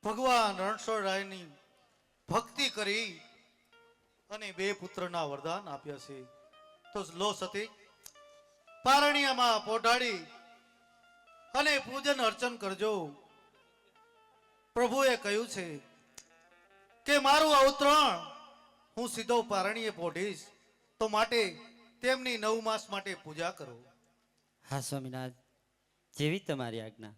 ભગવાન રણછોડરાયની ભક્તિ કરી અને બે પુત્રના વરદાન આપ્યા છે. તો લો સતી પારણિયામાં પોઢાડી અને પૂજન અર્ચન કરજો. પ્રભુએ કહ્યું છે કે મારું અવતરણ હું સીધો પારણીએ પોઢીશ, તો માટે તેમની 9 માસ માટે પૂજા કરો. હા સ્વામિનાથ, જેવી તમારી આજ્ઞા.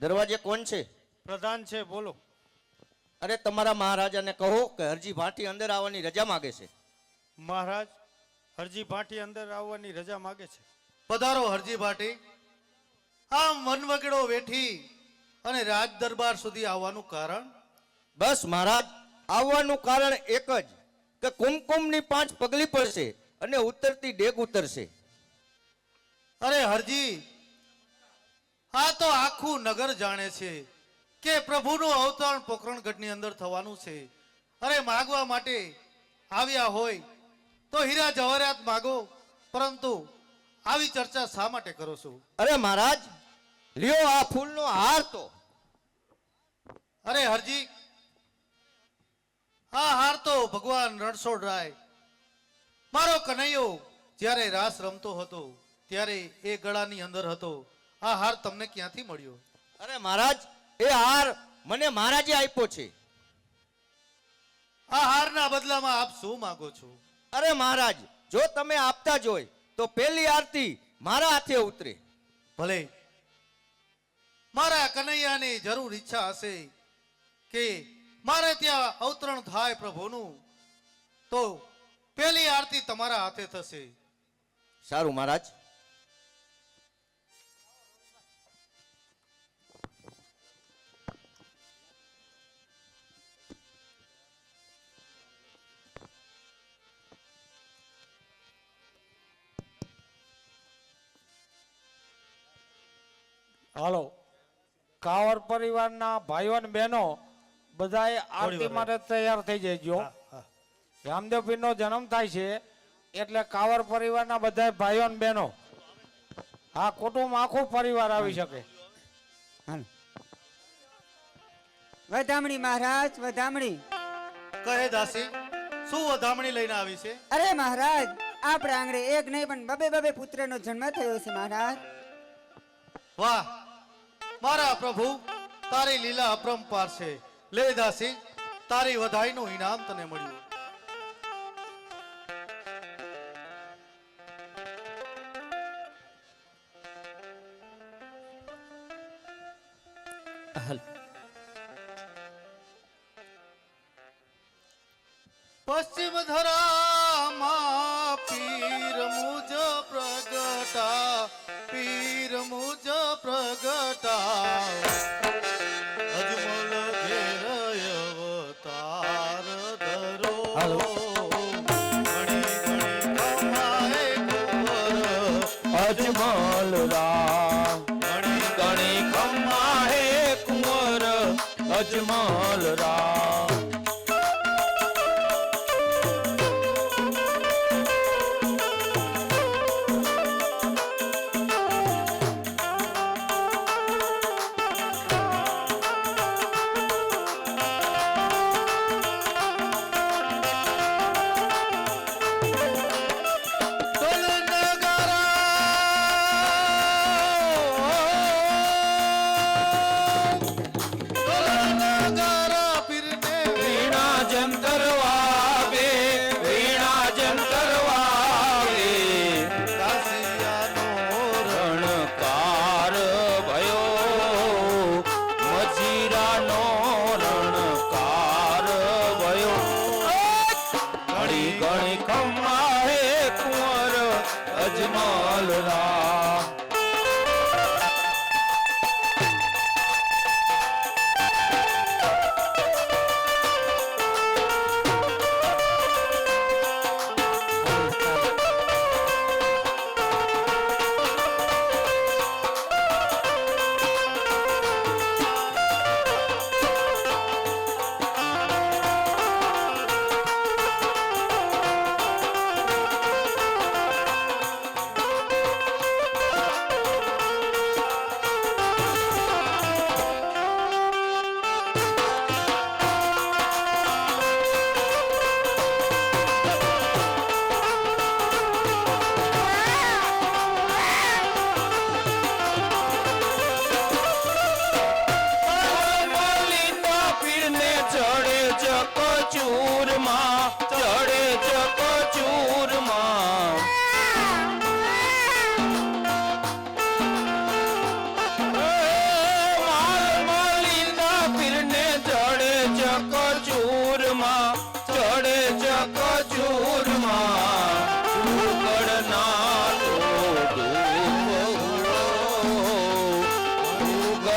દરવાજે કોણ છે? પ્રધાન છે, બોલો. અરે તમારા મહારાજાને કહો કે હરજી ભાટી અંદર આવવાની રજા માંગે છે. મહારાજ હરજી ભાટી અંદર આવવાની રજા માગે છે. પધારો હરજી ભાટી. આમ વનવગડો વેઠી અને રાજ દરબાર સુધી આવવાનું કારણ? બસ મહારાજ, આવવાનું કારણ એક જ કે કુમકુમની 5 પગલી પડશે અને ઉતરતી ડેગ ઉતરશે. અરે હરજી, આ તો આખું નગર જાણે છે કે પ્રભુનું અવતરણ પોકરણગઢની અંદર થવાનું છે. અરે માગવા માટે આવ્યા હોય તો હીરા જવાહરાત માગો, પરંતુ આવી ચર્ચા શા માટે કરો છો? અરે મહારાજ, લ્યો આ ફૂલનો હાર તો. અરે હરજી, આ હાર તો ભગવાન રણછોડરાય મારો કનૈયો જ્યારે રાસ રમતો હતો ત્યારે એ ગળાની અંદર હતો. આ હાર તમને ક્યાંથી મળ્યો? અરે મહારાજ, એ હાર મને મહારાજે આપ્યો છે. આ હારના બદલામાં આપ શું માંગો છો? અરે મહારાજ, જો તમે આપતા જ હોય તો પહેલી આરતી મારા હાથે ઉતરે. ભલે, મારા કનૈયાની જરૂર ઈચ્છા હશે કે મારે ત્યાં અવતરણ થાય પ્રભુનું, તો પહેલી આરતી તમારા હાથે થશે. સારું મહારાજ. હાલો, કાવર પરિવારના ભાઈઓ અને બહેનો બધાએ આરતી માટે તૈયાર થઈ જજો. રામદેવ પીરનો જન્મ થાય છે એટલે કાવર પરિવારના બધા ભાઈઓ અને બહેનો, હા, કુટુંબ આખું પરિવાર આવી શકે. વધામણી મહારાજ, વધામણી. કહે દાસી, શું વધામણી લઈને આવી છે? અરે મહારાજ, આપણા આંગણે એક નહીં પણ બબે પુત્રનો જન્મ થયો છે મહારાજ. વાહ મારા પ્રભુ, તારી લીલા અપરંપાર છે. લે દાસી, તારી વધાઈનું ઇનામ તને મળ્યું. હાલ. પશ્ચિમ ધરામાં પીર મુજ પ્રગટા, પીર મુજ પ્રગટા, અજમલ ઘેર અવતાર ધરો. ઘણી ઘણી ખમાએ કુંવર અજમલ રામ, ઘણી ગણી ખમ્મા હે કુંવર અજમલ રામ.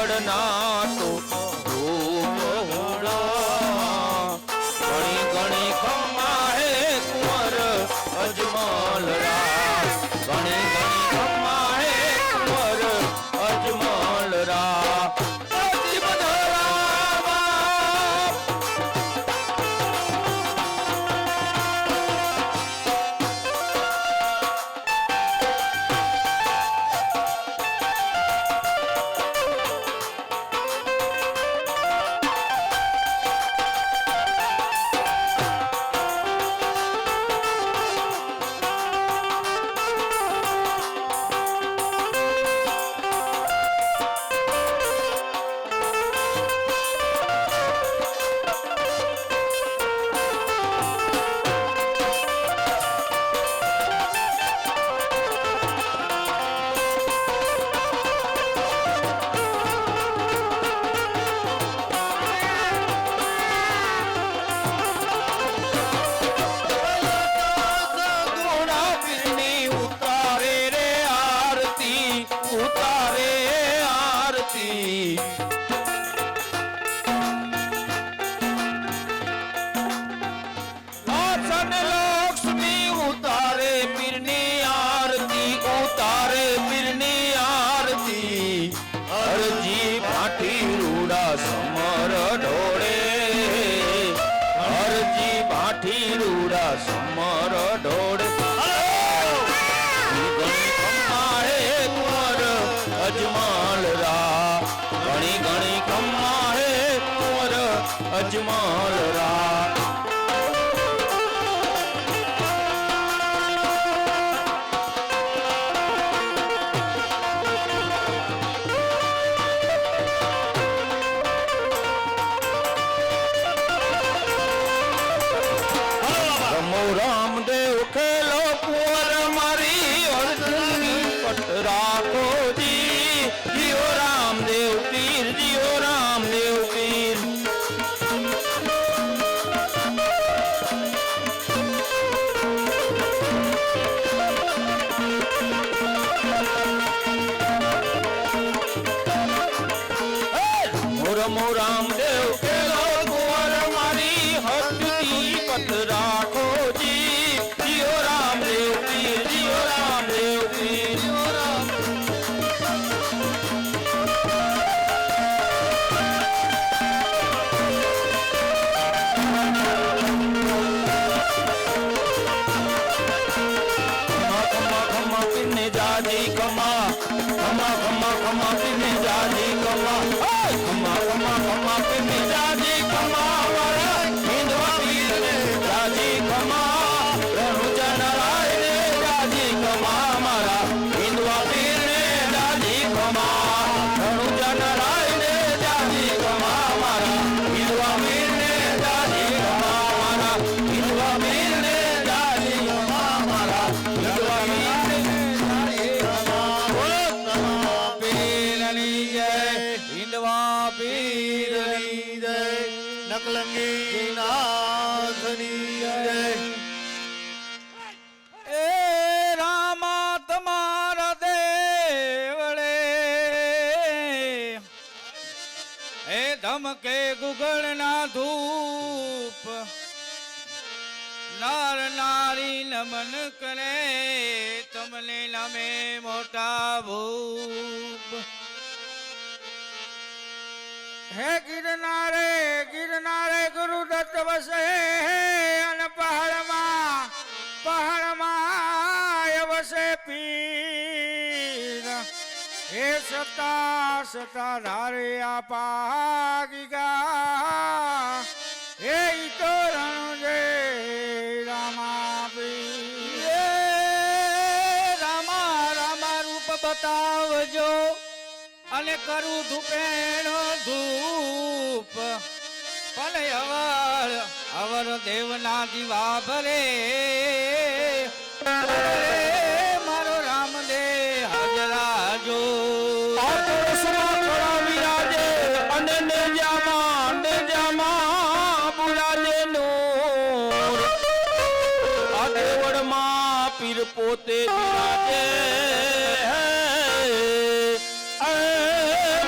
પહાડના તો ધૂપ હોડા ઘણી ઘણી ખમ્મા હે કુંવર અજમલ રા ઘણી ઘણી ખમ્મા હે કુંવર અજમલ રા અતિ બધરા બાપ સમર ઢોળે ઘણી ખમ્મા હે કુંવર અજમલ રા ઘણી ઘણી ખમ્મા હે કુંવર અજમલ રા રામદેવ ખેલો કુંવર મારી અર્જુનની પટ રાખો જી જીઓ રામદેવ પીર જીઓ રામદેવ પીર રમો રામદેવ ખેલો કુંવર મારી અર્જુનની પટ રાખો જીઓ રામદેવ પીર જીઓ રામદેવ પીર જીઓ રામ ખમ્મા પીને જાજી ખમ્મા ખમ્મા ખમ્મા ખમ્મા પીને જાજી ખમ્મા ખમ્મા ખમ્મા ખમ્મા પીને જાજી ખમ્મા વાળા હિંદવા પીરને જાજી ખમ્મા રણુજા નારાયણ ને જાજી ખમ્મા મારા હિંદવા પીરને જાજી ખમ્મા રણુજા નારાયણ ને જાજી ખમ્મા મારા હિંદવા પીરને જાજી ખમ્મા મારા હિંદવા પીરને જાજી ખમ્મા મારા હિંદવા પીરને જાજી ખમ્મા બોલો તમા પીરની જય હિંદવા પીરની જય નકલંગી નાથની જય એ રામા તમારા દેવળે એ ધમકે ગુગળના ધૂપ નાર નારી નમન કરે તમને નમે મોટા ભૂપ હે ગિરનારે ગિરનારે ગુરુદત્ત વસે અને પહાડમાં વસે પીર હે સતા સતા ધારે પાગી ગા હે ઈ તો રણ જય રામા પીર રામા રામા રૂપ બતાવજો અને કરું ધૂપેણો ધૂપ ભલે અવર દેવના દીવા ભલે મારો રામદે હાજરાજો વિરાજે અને નેજામાં બુરાજે નૂર આ દેવળમાં પીર પોતે બિરાજે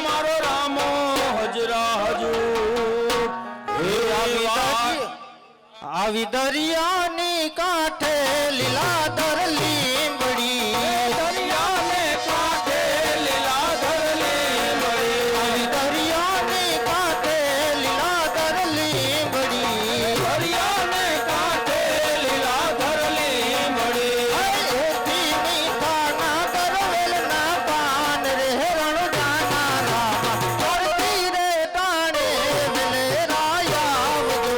મારો રામ આવી દરિયાની કાંઠે લીલાધર લીમડી દરિયાને કાંઠે લીલાધર લીમડી આવી દરિયાની કાંઠે લીલાધર લીમડી દરિયાને કાંઠે લીલાધર લીમડી એથી મીઠા ના કરવેલ ના પાન રે રણ જાના રામ કરતી રે તાણે વેલે રાયા આવજો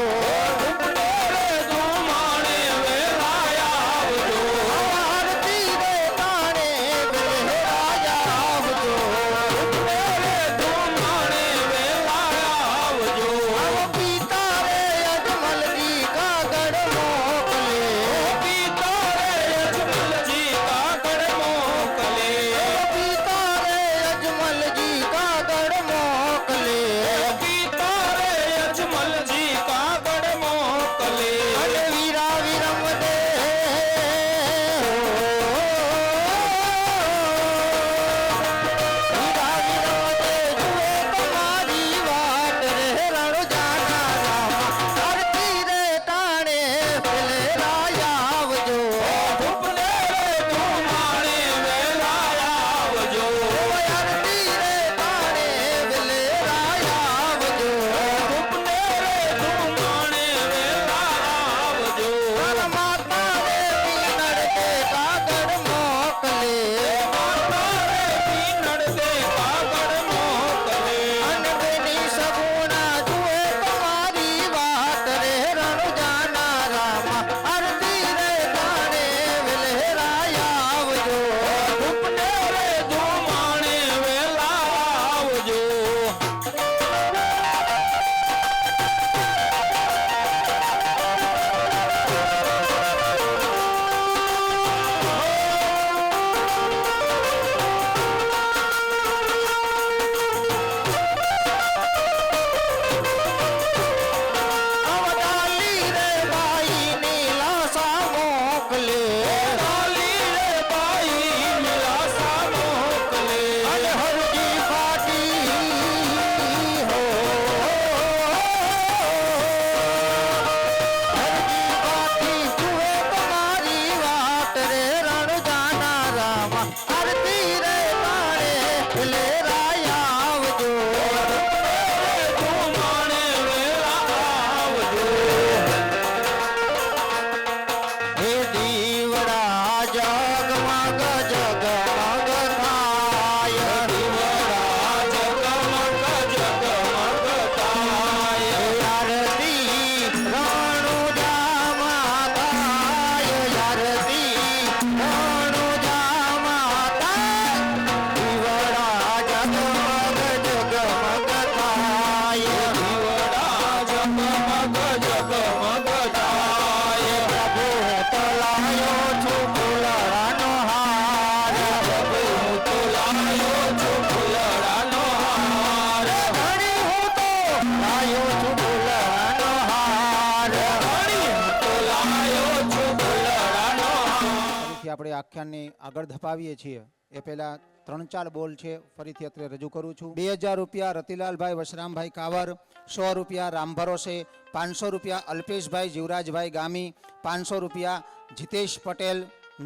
આપણે આખ્યાનને આગળ ધપાવીએ છીએ એ પહેલા 3-4 બોલ છે ફરીથી અત્રે રજૂ કરું છું. 2000 રૂપિયા રતિલાલભાઈ વશરામભાઈ કાવર, 100 રૂપિયા રામ ભરોસે, 500 રૂપિયા અલ્પેશભાઈ જીવરાજભાઈ ગામી, 500 રૂપિયા જીતેશ પટેલ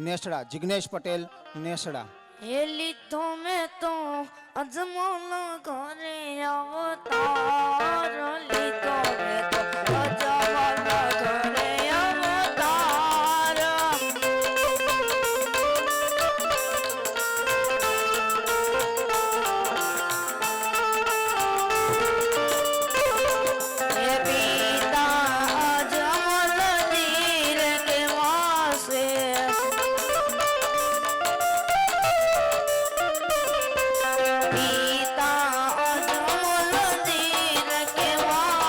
નેસડા, જિગ્નેશ પટેલ નેસડા. એ લીધો મેં તો અજમલ ઘરે અવતાર લીધો મેં તો અજમલ ઘરે અવતાર એ પિતા અજમલ ધીર કે વાસે પિતા અજમલ ધીર કે વાસે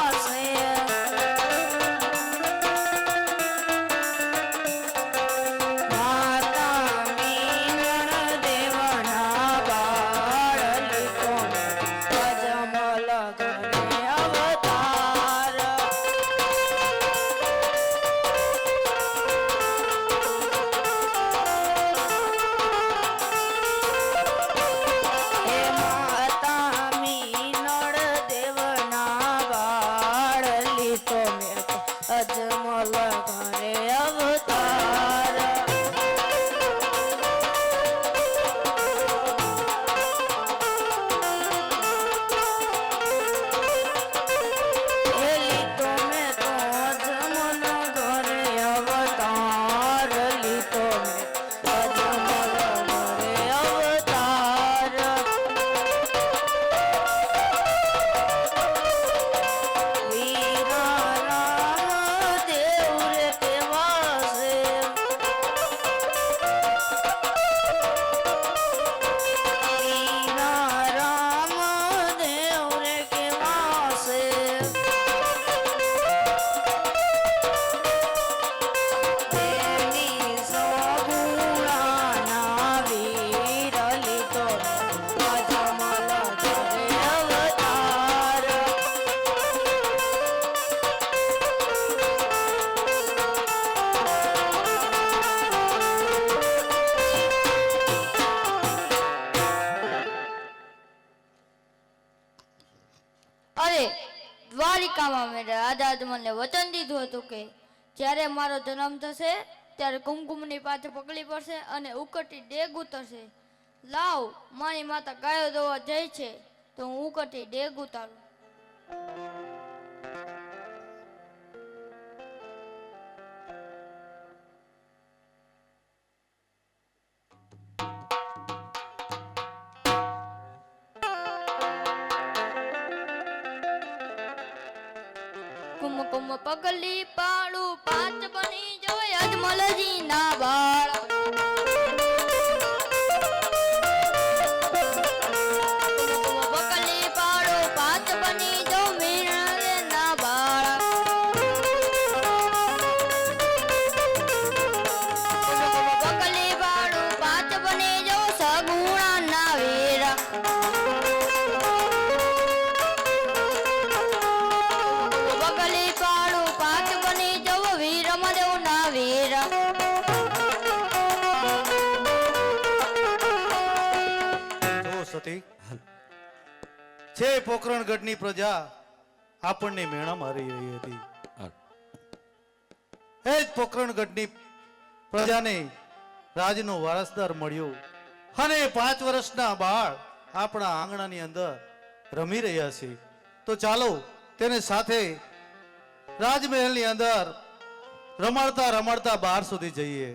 ત્યારે દ્વારિકામાં મેં રાજા મને વચન દીધું હતું કે જ્યારે મારો જન્મ થશે ત્યારે કુમકુમની પાછળ પકડી પડશે અને ઉકળતી ડેગ ઉતરશે. લાવ, મારી માતા ગાયો દોવા જાય છે તો હું ઉકળતી ડેગ ઉતારું. કુમકુમ પગલી પાડું પાંચ બની જોય અજમલજી ના બાળ. કુમકુમ પગલી પાડું પાંચ બની જો મીણરે ના બાળ. કુમકુમ પગલી પાડું પાંચ બની જો સગુણા ના વીર. બગલી પાડું પાંચ બની જવ વીર મદેવ ના વીર. જો સતી છે પોકરણગઢની પ્રજા આપણને મેણા મારી રહી હતી. એ જ પોકરણગઢની પ્રજાને રાજનો વારસદાર મળ્યો અને 5 વર્ષના બાળ આપણા આંગણાની અંદર રમી રહ્યા છે. તો ચાલો તેને સાથે રાજમહેલની અંદર રમાડતા રમાડતા બહાર સુધી જઈએ.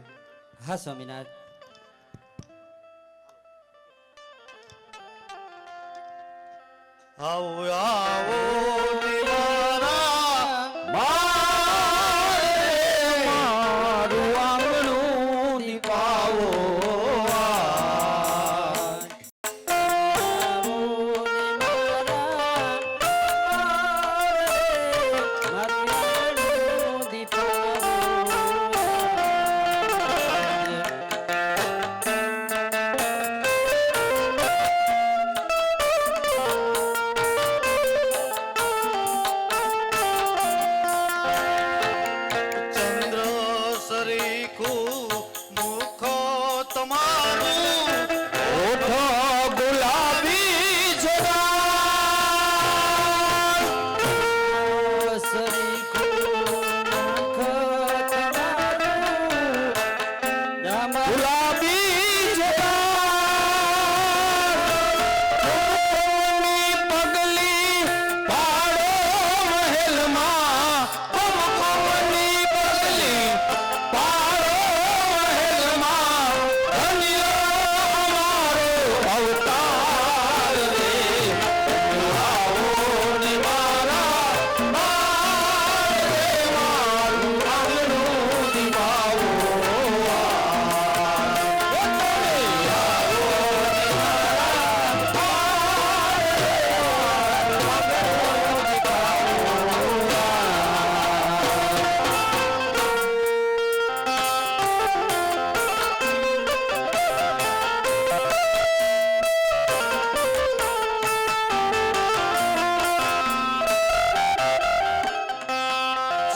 હા સ્વામિનાથ. આવો આવો નિવારા મારું આંગણું દીપાવો. ચંદ્ર સરીખું મુખ તમારું ઓઠો ગુલાબી ગુલાબી પગલી પાડો મહેલમાં. પગલી પાડો મહેલમાં. ધન્યો અમારો અવતાર રે. આવો ને મારા બાળ રે, મારું આંગણું દીપાવો.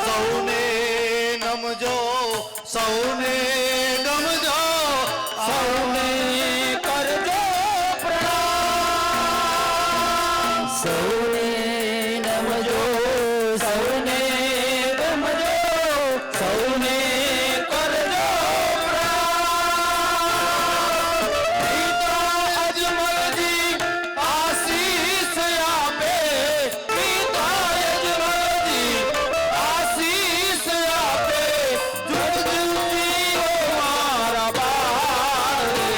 સૌને નમજો સૌને ગમજો સૌને કરજો પ્રણામ. સૌને નમજો, સૌને ગમજો, સૌને કરજો પ્રણામ. પિતા અજમલજી આશીષ આપે. પિતા અજમલજી આશીષ આપે. જુગજીઓ મારા બાળ રે.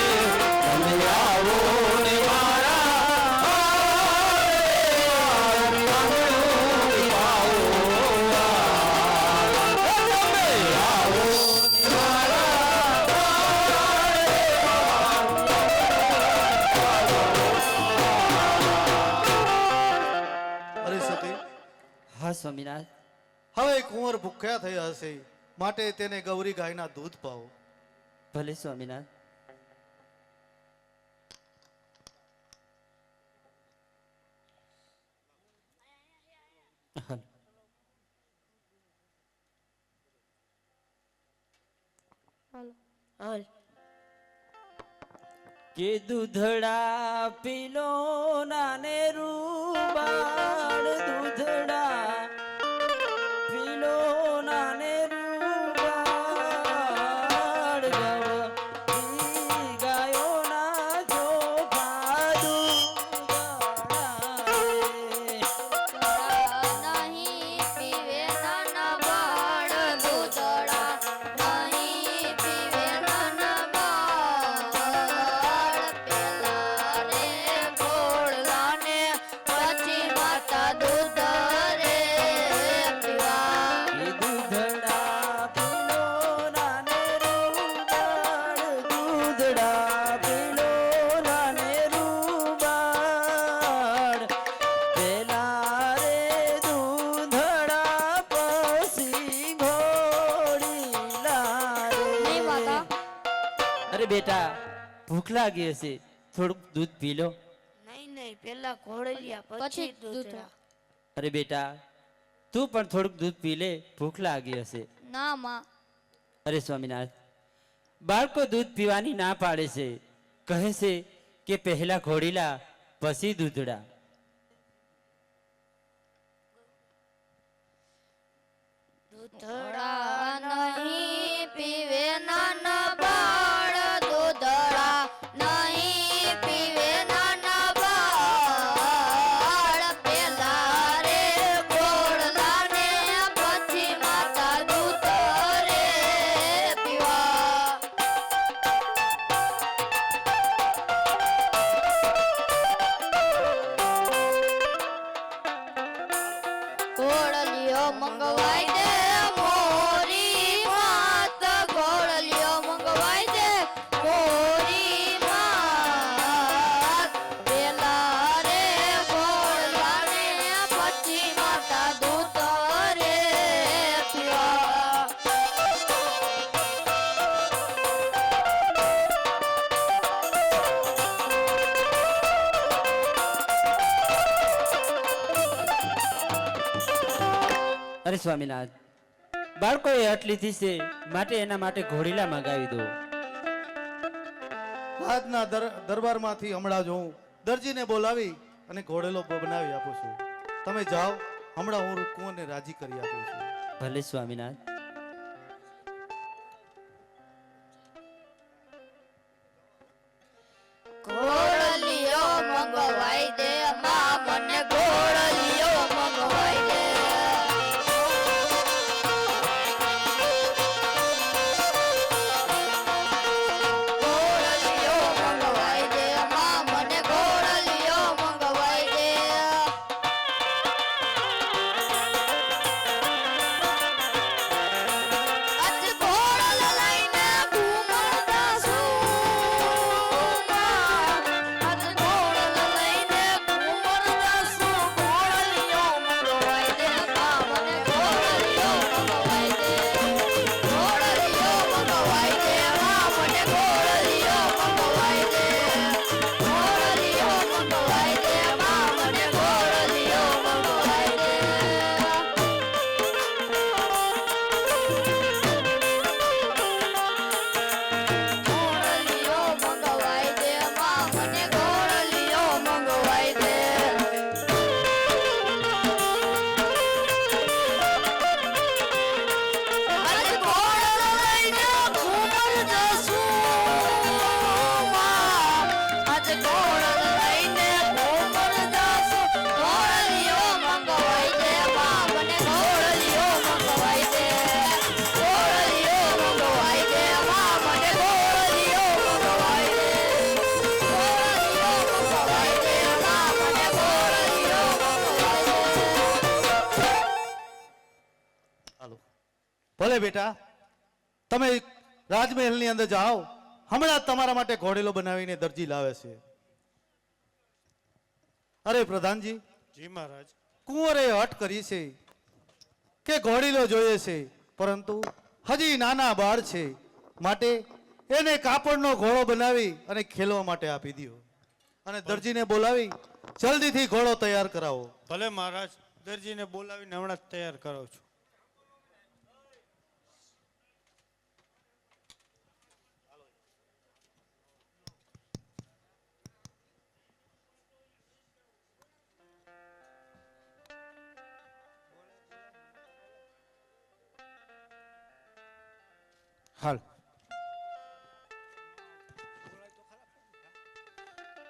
તમે આવો ને મારા બાળ રે. મારું આંગણું દીપાવો. તમે આવો ને મારા અરે સતી, હા સ્વામિનાથ. હવે કુંવર ભૂખ્યા થયા હશે, માટે તેને ગૌરી ગાયના દૂધ પાવો. ભલે સ્વામિનાથ. હાલો. હાલ. કે દૂધડા પીલો નાને રૂબાળ બેટા ભૂખ લાગી હશે, થોડુંક દૂધ પી લો. નહીં નહીં પેલા ઘોડલિયા પછી દૂધડા. અરે બેટા તું પણ થોડુંક દૂધ પી લે, ભૂખ લાગી હશે. ના માં, અરે સ્વામિનાથ, બાળકો દૂધ પીવાની ના પાડે છે, કહે છે કે પહેલા ઘોડીલા પછી દૂધડા. દૂધડા નહીં પીવે નાના બાળ, દૂધડા નહીં પીવે નાના બાળ. પેલા રે ગોળલા ને પછી માતા દૂધ રે પીવા. ઘોડલિયો મંગવાઈ દે મોરી માત, ઘોડલિયો મંગવાઈ દે મોરી માત. પેલા રે ઘોડલા ને પછી માતા દૂધ રે પીવા. અરે સ્વામિનાથ, બાળકોએ હઠ લીધી છે માટે એના માટે ઘોડીલા મંગાવી દો. રાજના દરબારમાંથી હમણાં જ હું દરજીને બોલાવી અને ઘોડેલો બનાવી આપું છું. તમે જાઓ, હમણાં હું કુંવરને રાજી કરી આપું છું. ભલે સ્વામિનાથ. ઘોડલિયો મંગવાઈ દે માં, મને ઘોડલિયો મંગવાઈ દે. ઘોડલિયો મંગવાઈ દે માં, મને ઘોડલિયો મંગવાઈ દે. આજ ઘોડલ લઈને ઘૂમતા છું માં. આજ ઘોડલ લઈને ઘૂમતા છું. ઘોડલિયો મંગવાઈ દે માં, મને ઘોડલિયો મંગવાઈ દે. ઘોડલિયો મંગવાઈ દે માં, મને ઘોડલિયો મંગવાઈ દે. ઘોડલિયો મંગવાઈ દે માં, મને ઘોડલિયો મંગવાઈ દે. ઘોડલિયો મંગવાઈ દે માં, મને ઘોડલિયો મંગવાઈ દે. આજ ઘોડલ લઈને ઘૂમતા છું માં. આજ ઘોડલ લઈને ઘૂમતા છું. ઘોડલિયો મંગવાઈ દે માં, મને ઘોડલિયો મંગવાઈ દે. ઘોડલિયો મંગવાઈ દે માં, મને ઘોડલિયો મંગવાઈ દે. ઘોડલિયો મંગવાઈ દે માં, મને ઘોડલિયો મંગવાઈ દે. હાલો. ભલે બેટા, તમે રાજમહેલની અંદર જાઓ, હમણાં જ તમારા માટે ઘોડેલો બનાવીને દરજી લાવે છે. અરે પ્રધાનજી, જી મહારાજ. કુંવરે હઠ કરી છે કે ઘોડીલો જોઈએ છે, પરંતુ હજી નાના બાળ છે, માટે એને કાપડનો ઘોડો બનાવી અને ખેલવા માટે આપી દો. અને દરજીને બોલાવી જલ્દીથી ઘોડો તૈયાર કરાવો. ભલે મહારાજ, દરજીને બોલાવીને હમણાં જ તૈયાર કરાવું છું. હાલ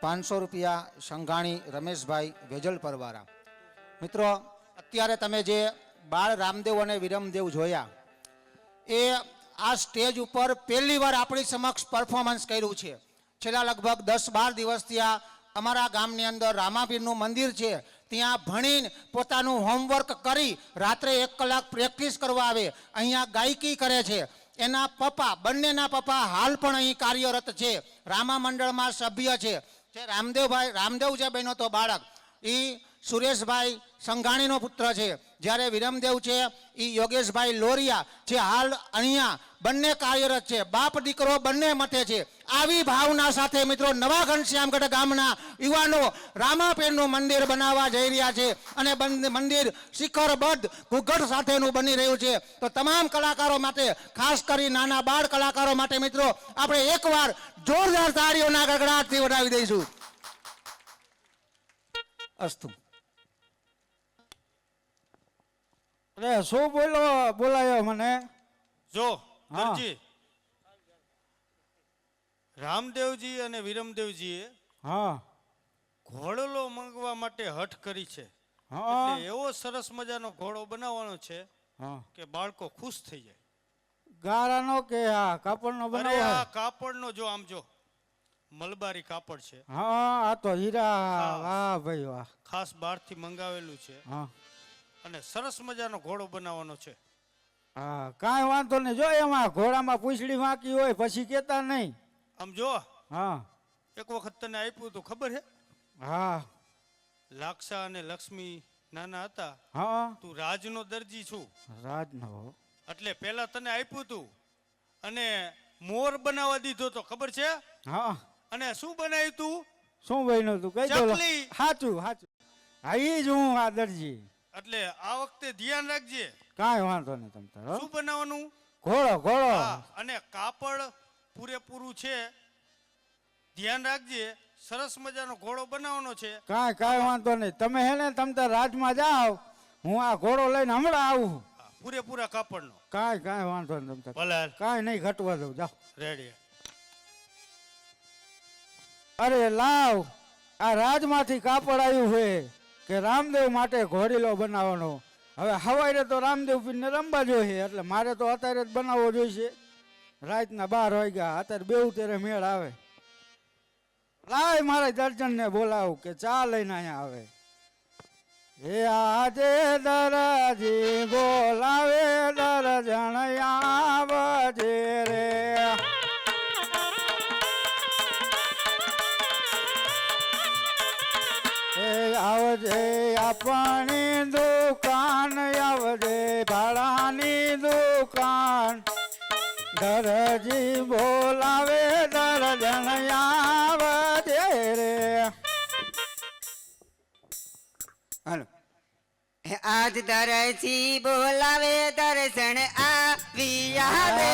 500 રૂપિયા સંઘાણી રમેશભાઈ વેજલ પરવારા. મિત્રો, અત્યારે તમે જે બાળ રામદેવ અને વિરમદેવ જોયા, એ આ સ્ટેજ ઉપર પહેલી વાર આપણી સમક્ષ પરફોર્મન્સ કર્યું છે. છેલ્લા લગભગ 10-12 દિવસથી આ અમારા ગામની અંદર રામાપીરનું મંદિર છે, ત્યાં ભણીને પોતાનું હોમવર્ક કરી રાત્રે 1 કલાક પ્રેક્ટિસ કરવા આવે, અહીંયા ગાયકી કરે છે. એના પપ્પા, બંનેના પપ્પા હાલ પણ અહીં કાર્યરત છે, રામા મંડળમાં સભ્ય છે. જે રામદેવ જે બહેનો તો બાળક, એ સુરેશભાઈ સંઘાણીનો પુત્ર છે, જ્યારે વિરમદેવ છે એ યોગેશભાઈ લોરિયા જે હાલ અહીંયા બંને કાર્યરત છે, બાપ દીકરો બંને મથે છે. આવી ભાવના સાથે મિત્રો નવા ઘનશ્યામગઢ ગામના યુવાનો રામાપીરનું મંદિર બનાવવા જઈ રહ્યા છે અને મંદિર શિખરબદ્ધ ઘૂંઘટ સાથેનું બની રહ્યું છે. તો તમામ કલાકારો માટે, ખાસ કરી નાના બાળ કલાકારો માટે મિત્રો આપણે એકવાર જોરદાર તાળીઓના ગડગડાટથી વધાવી દઈશું. અસ્તુ. અરે શું બોલાયો મને? જો હા. દરજી, રામદેવજી અને વિરમદેવજીએ હા ઘોડલો મંગવા માટે હઠ કરી છે. હા એટલે એવો સરસ મજાનો ઘોડો બનાવવાનો છે હા. કે બાળકો ખુશ થઈ જાય. ગારાનો કે આ કાપડનો અરે બનાવો? આ કાપડનો જો આમ જો મલબારી કાપડ છે, હા આ તો હીરા. વાહ ભાઈ વાહ. ખાસ બહારથી મંગાવેલું છે હા અને સરસ મજાનો ઘોડો બનાવવાનો છે. હા કાંઈ વાંધો નહીં. જો એમાં ઘોડામાં પૂંછડી વાંકી હોય પછી કેતા નહીં. આમ જો હા એક વખત તને આપ્યું તો ખબર છે, હા લાક્ષા અને લક્ષ્મી નાના હતા, હા તું રાજનો દરજી છું રાજનો. એટલે પેલા તને આપ્યું તું અને મોર બનાવવા દીધો તો ખબર છે, હા અને શું બનાવ્યું તું? શું બન્યું તું કઈ દો. ચકલી. સાચું સાચું. હા ઈ જ હું આ દરજી. એટલે આ વખતે ધ્યાન રાખજે. કાંઈ વાંધો નહીં તમ તાર. શું બનાવવાનું? ઘોડો ઘોડો. હા, અને કાપડ પૂરેપૂરું છે, ધ્યાન રાખજે. સરસ મજાનો ઘોડો બનાવવાનો છે. કાંઈ વાંધો નહીં. તમે હે ને તમ તાર રાજમાં જાઓ, હું આ ઘોડો લઈને હમણાં આવું. હા, પૂરેપૂરા કાપડનો. કાંઈ વાંધો નહીં તમ તાર. ભલે કાંઈ નહીં ઘટવા દઉં. જાઓ. રેડી. અરે લાવ, આ રાજમાંથી કાપડ આવ્યું છે કે રામદેવ માટે ઘોડીલો બનાવવાનો. હવે હવારે તો રામદેવ પીરને રમવા જોઈએ એટલે મારે તો અત્યારે જ બનાવવો જોઈશે. રાતના 12 વાગ્યા, અત્યારે બેઉ તેરે મેળ આવે. લાય મારા દર્જનને બોલાવું કે ચા લઈને અહીંયા આવે. હે આજે દરજી બોલાવે દર્જન આવજે રે. આવજે આપણી દુકાન, આવજે ભાડાની દુકાન. દરજી બોલાવે દર્જન આવજે રે. હાલો. આજ દરજી બોલાવે દર્શન આવી આવે.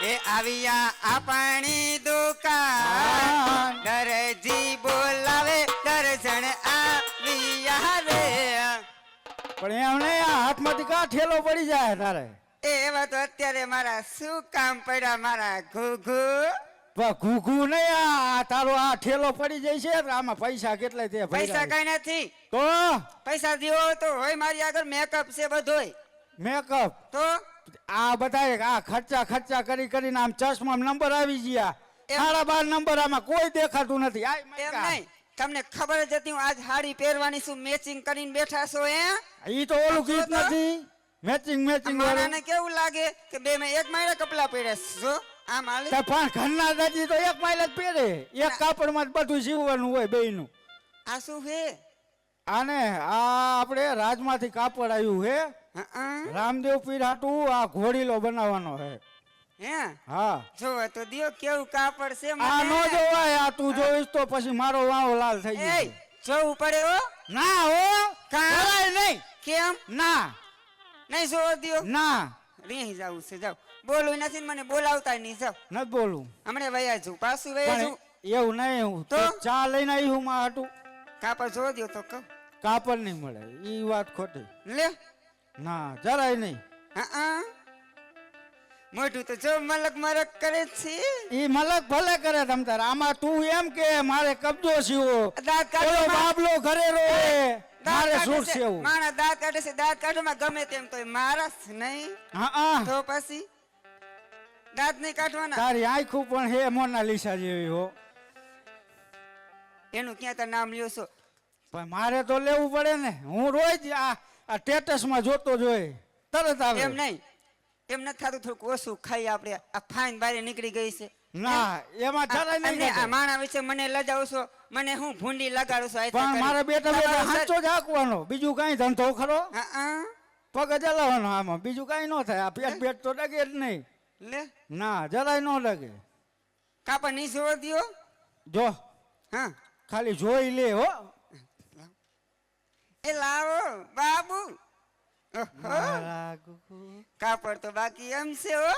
એ આવ્યા આપણી દુકાન, દરજી બોલાવે દર્શન આવી આવે. પણ એમને આ હાથમાંથી કા ઠેલો પડી જાય તારે? એવા તો અત્યારે મારા શું કામ પડ્યા મારા ઘુઘુ. ઘૂઘુ નહીં, આ તારો આ ઠેલો પડી જાય છે. આમાં પૈસા કેટલાય તે પૈસા ભર્યા કઈ નથી. તો પૈસા દીવો તો હોય મારી આગળ મેકઅપ છે બધોય. મેકઅપ તો આ બધા આ ખર્ચા કરીને આમ ચશ્મા નંબર આવી ગયા. 12.5 નંબર આમાં કોઈ દેખાતું નથી. આ એમ મેકઅપ. નહીં, તમને ખબર જ હતી હું આજ સાડી પહેરવાની છું, મેચિંગ કરીને બેઠા છો હે. ઈ તો ઓલું ગીત નથી મેચિંગ મારાને કેવું લાગે કે બે મેં એક માળે કપડા પહેર્યા છો. આમ હાલે પણ ઘરના દાદી તો એક માઇલ જ પહેરે. એક કાપડમાં જ બધું સીવવાનું હોય બેયનું. આ શું હે? આને આ આપણે રાજમાંથી કાપડ આવ્યું હે. રામદેવ પીર હાટું આ ઘોડીલો બનાવવાનો હે. હે હા જોવો તો દિયો કેવું કાપડ છે. આ નો જોવાય. આ તું જોઈશ તો પછી મારો વાળો લાલ થઈ એ જશે. જોવું પડે હો. ના હો કાંઈ નહીં. કેમ ના નહીં જોવો દિયો? ના રીહ જાવું છે, જાવ. બોલવું નથી ને મને બોલાવતા નહીં. જાવ નથી બોલું. હમણાં વયા જુ, પાછું વયા પણ જુ. એવું નહીં. હું તો? ચા લઈને આવી હું માં હાટું. કાપડ જોવો દિયો તો કહું. કાપડ નહીં મળે. ઈ વાત ખોટી. લે ના જરાય નહીં. હા મોઢું તો જો મલક મરક કરે છે. ઈ મલક ભલે કરે તમ તાર. આમાં તું એમ કે મારે કબજો સીવો, દાંત પેલો કાઢો બાબલો ઘરે રોવે, મારે દાંત સૂટ કાઢે છે. સેવું. માણસ દાંત કાઢે છે, દાંત કાઢવામાં ગમે તેમ તો મારા જ નહીં. હા તો પછી દાંત નહીં કાઢવાના. તારી આંખું પણ હે મોનાલિસા જેવી હો. એનું ક્યાં તાર નામ લ્યો છો? પણ મારે તો લેવું પડે ને. હું રોજ આ સ્ટેટસમાં જોતો જોઈ તરત આવે. એમ નહીં, એમ નથી થતું થોડુંક ઓછું ખાઈ આપણે. આ ફાઈન બારે નીકળી ગઈ છે. ના એમાં જરાય નહીં અને આ ઘટે. માણા વિશે મને લજાવ છો, મને હું ભૂંડી લગાડું છું. પણ મારે બેઠા બેઠા હાચો જ હાંકવાનો, બીજું કાંઈ ધંધો ખરો? પગ જ હલાવવાનો આમાં, બીજું કાંઈ ન થાય. આ પેટ પેટ તો ડગે જ નહીં. લે ના જરાય ન ડગે. કાપા નહીં જોવા દ્યો. જો હા ખાલી જોઈ લે હો. એ લાવો બાબુ. ઓહો, મારા ગુગુ. કાપડ તો બાકી એમ છે હો.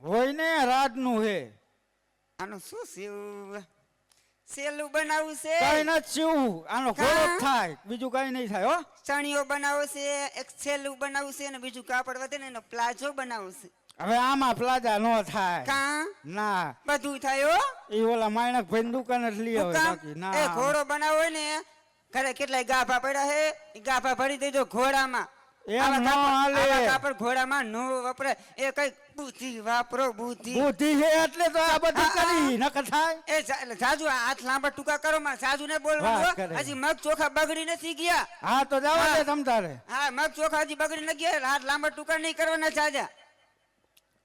હોય ને રાતનું હે. આનું શું સીવું? સેલું બનાવવું છે, કઈ નથી સીવું, આનો ઘોડો જ કા? થાય, બીજું કઈ નહીં થાય હો. ચણિયો બનાવવો છે, એક સેલું બનાવવું છે, અને બીજું કાપડ વધે ને એનો પ્લાઝો બનાવવું છે. હવે આમાં પ્લાઝા નો થાય. કા ના બધું થાય હો. એ ઓલા માણક ભાઈ દુકાન જ લઈ આવે હું કામ? બાકી એ ના. ઘોડો બનાવવો હોય ને, ઘરે કેટલાય ગાભા પડ્યા હે, એ ગાભા ભરી દેજો ઘોડામાં. એમ આવા ન કાપડ- હાલે. આવા કાપડ ઘોડામાં નો વપરાય. એ કઈ બુદ્ધિ વાપરો, બુદ્ધિ. બુદ્ધિ છે એટલે તો આ બધું કરી નકર થાય. એ એટલે જાજુ આ હાથ લાંબા ટૂંકા કરો માં, સાજુ ને બોલવાનું વાત હો. કરે. હજી મગ ચોખા બગડી નથી ગયા. હા તો જવા દે હા. તમ તારે. હા મગ ચોખા હજી બગડી નથી ગયા. હાથ લાંબા ટૂંકા નહીં કરવાના જાજા.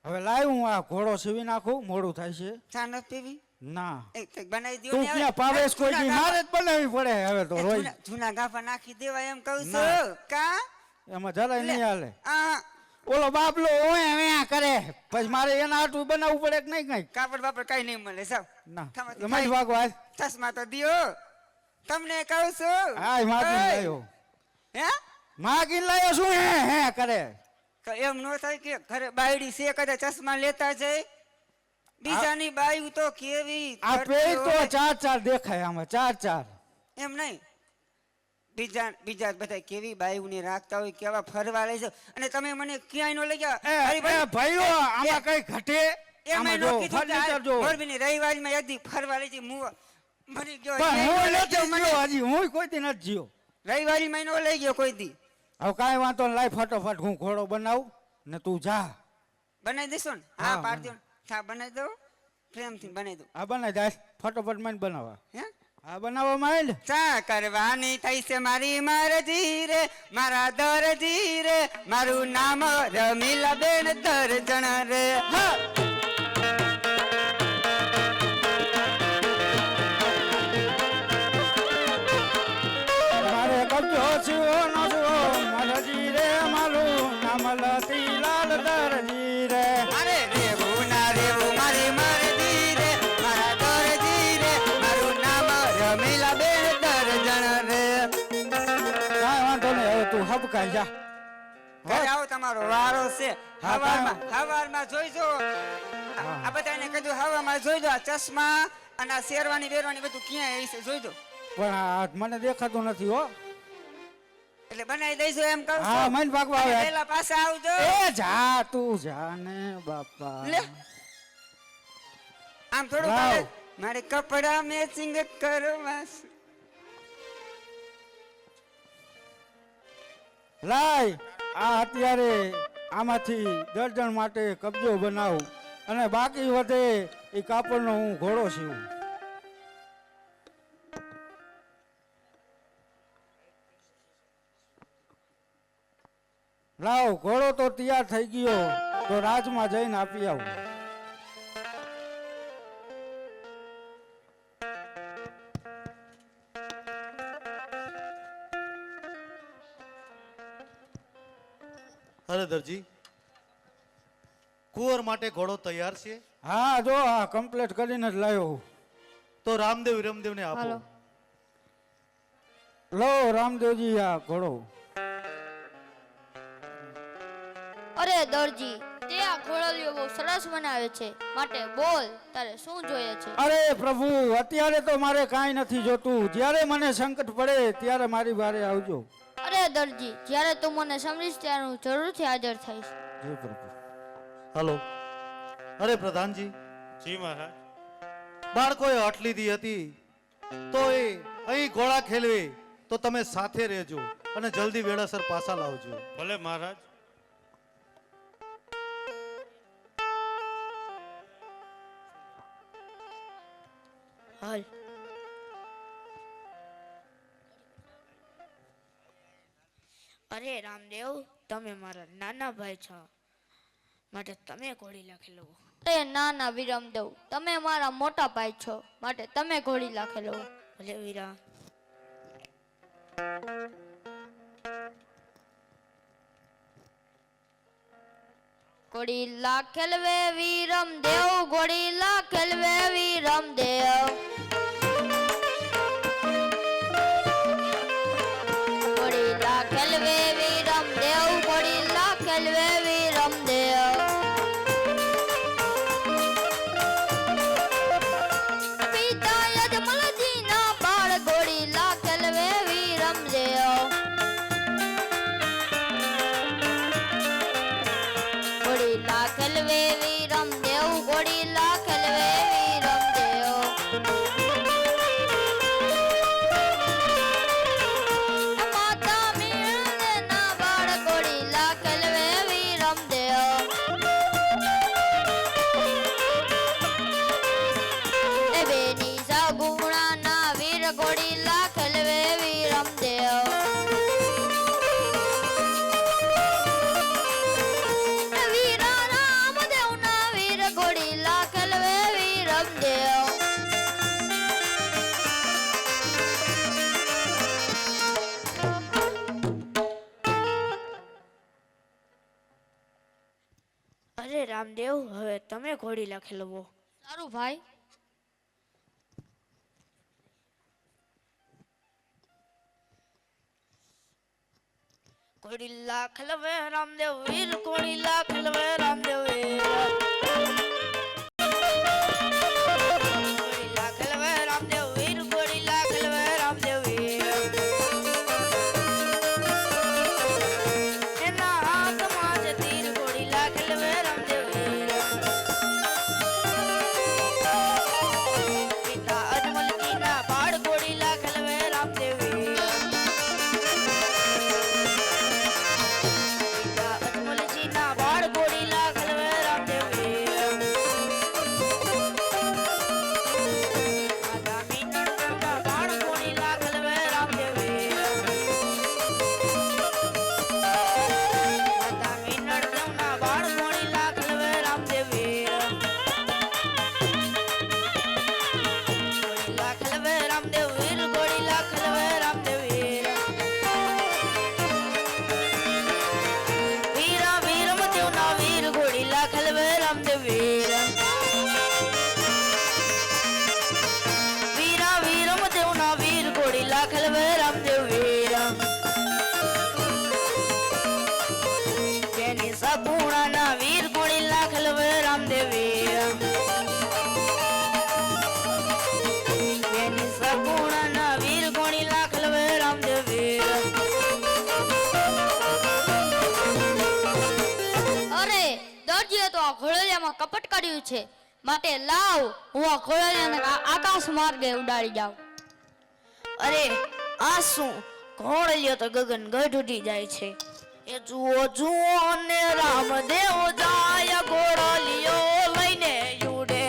હવે લાવ હું આ ઘોડો સીવી નાખું, મોડું થાય છે. ચા નથી પીવી? ના એક કંઈક બનાવી દ્યો તું ને હવે. ક્યાં પાવેશ કોઈ દી? જૂના મારે જ બનાવવી પડે હવે તો ગાભા- રોજ. જૂના ગાભા નાખી દેવાય એમ કહું ના. છું. કા એમાં જરાય નહીં હાલે. આ ઓલો બાબલો ઓયા કરે, પછી મારે એના હાટું બનાવવું પડે કે નહીં કઈ? કાપડ બાપડ કઈ નહીં મળે. સાવ ના થમાથી એમાં જ ખાઈ. ભાગવા આજ. ચશ્મા તો દિયો. તમને કહું છું. હા માગીને ઓય. લાયો. હે માગીને લાયો શું હે કરે? તો એમ નો થાય કે ઘરે બાયડી છે કદાચ ચશ્મા લેતા જાય. બીજાની બાયું તો કેવી આ ફરતી પેય તો હોય. ચાર ચાર દેખાય આમાં, ચાર ચાર. એમ નહીં, બીજા બધા કેવી બાયુને રાખતા હોય, કેવા ફરવા લઈ જાવ, અને તમે મને ક્યાંય નો લઈ ગયા. એ ભાઈઓ આમાં કઈ ઘટે? એમ આમાં નો જો કીધું કે ફર્નિચર જો. મોરબીની રવિવારમાં એક દી ફરવા લઈ જઈ મુવા મરી ગયો. પણ એ હું લઈ નથી ગયો મને. જીયો હજી, હું કોઈ દી નથી જીયો. રવિવારીમાં નો લઈ ગયો કોઈ દી. હવે કાંઈ વાંધો નહીં, લાય ફટોફટ હું ઘોડો બનાવું ને તું જા. બનાવી દેશો ને? હા, હા પાડ દો. હા બનાવી દો, પ્રેમથી બનાવી દો. આ બનાવી દે ફટોફટ મને બનાવવા. હે આ બનાવવા માંડ. ચા કરવાની થઈ છે મારી મરજી રે, મારા દરજી રે, મારું નામ રમીલાબેન દરજણ રે. હા મારે કબજો છીઓ નો છો મરજી રે, મારું નામ લતીલાલ દરજી રે. અરે રેવું ના રેવું મારી મરજી રે, મારા દરજી રે, મારું નામ રમીલાબેન દરજણ રે. કાંઈ વાંધો નહીં, હવે તું હબકાઈ જા. ઘરે આવો તમારો વારો છે. હા, હવારમાં જોઈજો. આ બધાને કીધું હવામાં જોઈજો. આ ચશ્મા અને આ શેરવાની બેરવાની બધું ક્યાં હશે જોઈજો. પણ આ મને દેખાતું નથી હો. એટલે બનાવી દઈશું એમ કહું હા છું. મને ભાગવા અને આવે. વહેલા પાછા આવજો. એ જા તું જા ને બાપા. લે. આમ થોડું લાવ. કાલે મારે કપડા મેચિંગ કરવા છે. લાય આ અત્યારે આમાંથી દર્જન માટે કબજો બનાવું અને બાકી વધે એ કાપડનો હું ઘોડો સીવું. લાવ ઘોડો તો તૈયાર થઈ ગયો, તો રાજમાં જઈને આપી આવું. અરે દરજી, કુંવર માટે ઘોડો તૈયાર છે, હા જો આ કમ્પ્લીટ કરીને જ લાવ્યો. તો રામદેવ વિરમદેવને આપો. હાલો. લો રામદેવજી આ ઘોડો. અરે દરજી, તે આ ઘોડલીઓ બહુ સરસ બનાવે છે, માટે બોલ તારે શું જોઈએ છે? અરે પ્રભુ અત્યારે તો મારે કાંઈ નથી જોતું, જ્યારે મને સંકટ પડે ત્યારે મારી વારે આવજો. અરે દરજી, જ્યારે તું મને સમજીશ ત્યારે હું જરૂરથી હાજર થઈશ. જય પ્રભુ. હાલો. અરે પ્રધાનજી, જી મહારાજ. બાળકોએ હઠ લીધી હતી તો એ અહીં ઘોડા ખેલવે, તો તમે સાથે રહેજો અને જલ્દી વેળાસર પાછા લાવજો. ભલે મહારાજ. હાલ અરે રામદેવ, તમે મારા નાના ભાઈ છો. માટે તમે ઘોડીલા ખેલવો. એ ના ના વિરમદેવ, તમે મારા મોટા ભાઈ છો, માટે તમે ઘોડીલા ખેલો. ભલે વીરા. ઘોડીલા ખેલવે વિરમદેવ, ઘોડીલા ખેલવે વિરમદેવ. ઘોડીલા ખેલવે વિરમદેવ, ઘોડીલા ખેલવે વિરમદેવ. પિતા યજમલજીના બાળ, ઘોડીલા ખેલવે વિરમદેવ. ઘોડીલા ખેલવે વિરમદેવ, ઘોડીલા ખેલવે વિરમદેવ. માતા મીણના બાળ, ઘોડીલા ખેલવે વિરમદેવ. એ બેની સગુણાના વીર, ઘોડીલા ખેલવે વિરમદેવ. વીરા રામદેવના વીર, ઘોડીલા ખેલવે વિરમદેવ. અરે રામદેવ, હવે તમે ઘોડીલા ખેલવો. સારું ભાઈ. ઘોડીલા ખેલવે રામદેવ વીર, ઘોડીલા ખેલવે રામદેવ વીર. ઘોડીલા ખેલવે રામદેવ વીર, ઘોડીલા ખેલવે રામદેવ વીર. એના હાથમાં છે તીર, ઘોડીલા ખેલવે રામદેવ વીર. પિતા અજમલજીના બાળ, ઘોડીલા ખેલવે રામદેવ વીર. પિતા અજમલજીના બાળ, ઘોડીલા ખેલવે રામદેવ વીર. માતા મીનળના બાળ, ઘોડીલા ખેલવે રામદેવ વીર. માતા મીનળના બાળ, ઘોડીલા ખેલવે રામદેવ વીર. ઘોડીલા ખેલવે રામદેવ વીર, ઘોડીલા ખેલવે રામદેવ વીર. વીરા વીરમદેવના વીર, ઘોડીલા ખેલવે રામદેવ વીર. વીરા વીરમદેવના વીર, ઘોડીલા ખેલવે રામદેવ વીર. તેની સગુણાના વીર, ઘોડીલા ખેલવે રામદેવ વીર. તેની સગુણાના વીર, ઘોડીલા ખેલવે રામદેવ વીર. અરે દરજીએ તો આ ઘોડલિયામાં કપટ કર્યું છે, માટે લાવ હું આ ઘોડલિયાને આકાશ માર્ગે ઉડાડી જાઉં. અરે આ શું, ઘોડલિયો તો ગગન ગઢ ઉડી જાય છે. એ જુઓ જુઓ ને રામદેવ જાય, ઘોડલિયો લઈને ઉડે.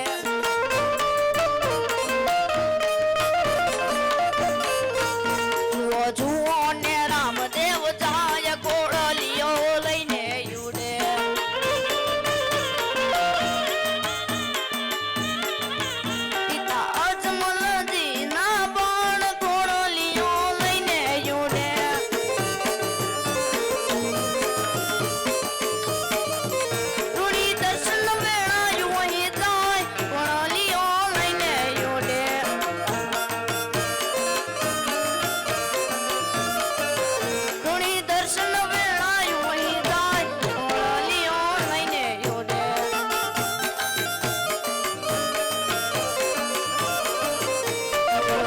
જુઓ જુઓ ને રામદેવ જાય, ઘોડલિયો લઈને ઉડે. પિતા અજમલજીના બાણ, ઘોડલિયો લઈને ઉડે. રૂડી દર્શન વેળાયું અહીં જાય, ઘોડલિયો લઈને ઉડે. રૂડી દર્શન વેળાયું અહીં જાય, ઘોડલિયો લઈને ઉડે.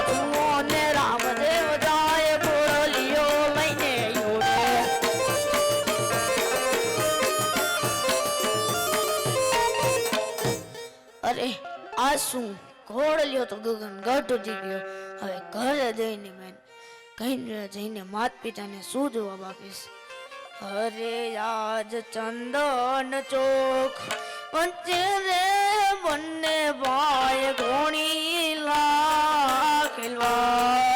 જુઓ ને રામદેવ જાય, ઘોડલિયો લઈને ઉડે. અરે આ શું, ઘોડલિયો તો ગગન ગઢ ઉડી ગયો. હવે ઘરે જઈને માત પિતાને શું જવાબ આપીશ? અરે આજ ચંદન ચોક વચ્ચે રે બંને ભાઈ ઘોડીલા ખેલવા.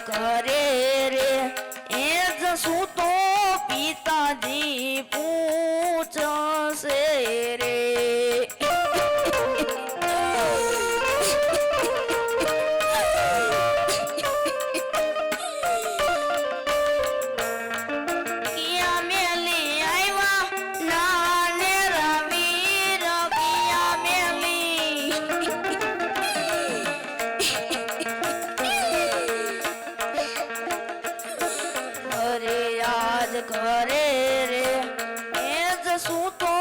કરે રે એ જ શું તો પિતાજી પૂછશે રે કિયા મેલી આવ્યા નાને રવિ રવિયા મેલી અરે યાદ કરે રે એ જ શું તો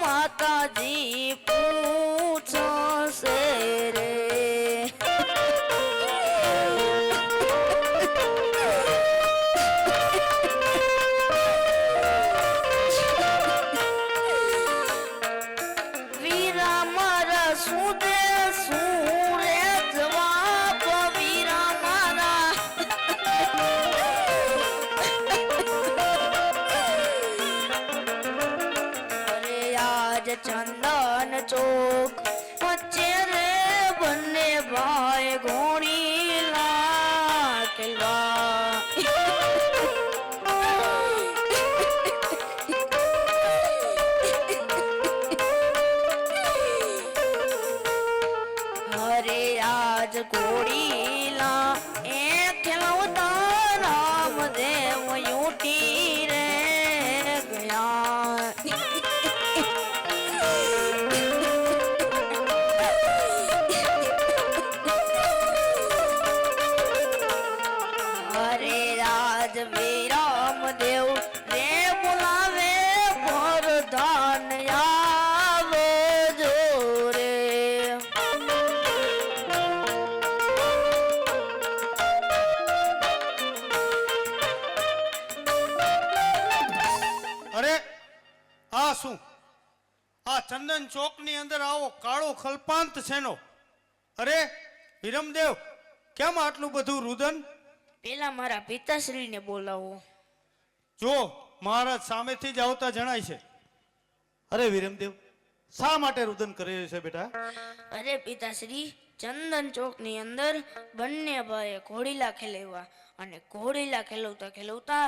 માતાજી પૂછશે રે વીરા મારા શું દે શું રે જવાબ વીરા મારા અરે આજ ચંદન ચોક વચ્ચે રે બંને ભાઈ ઘોડી લાકેલવા હરે આજ ઘોડીલા એ ખેલવતા રામદેવ યુટી રે ગયા હરે રાજ વિરામદેવ રે બોલાવે વરદાન આવે જોરે અરે આ શું આ ચંદન ચોક ની અંદર આવો કાળો ખલપાંત છેનો અરે વિરમદેવ કેમ આટલું બધું રુદન પેલા મારા પિતાશ્રીને બોલાવો જો મહારાજ સામેથી જ આવતા જણાય છે અરે વિરમદેવ શા માટે રુદન કરી રહ્યો છે બેટા? અરે પિતાશ્રી ચંદન ચોક ની અંદર બંને ભાઈએ ઘોડીલા ખેલાવ્યા અને ઘોડીલા ખેલવતા ખેલવતા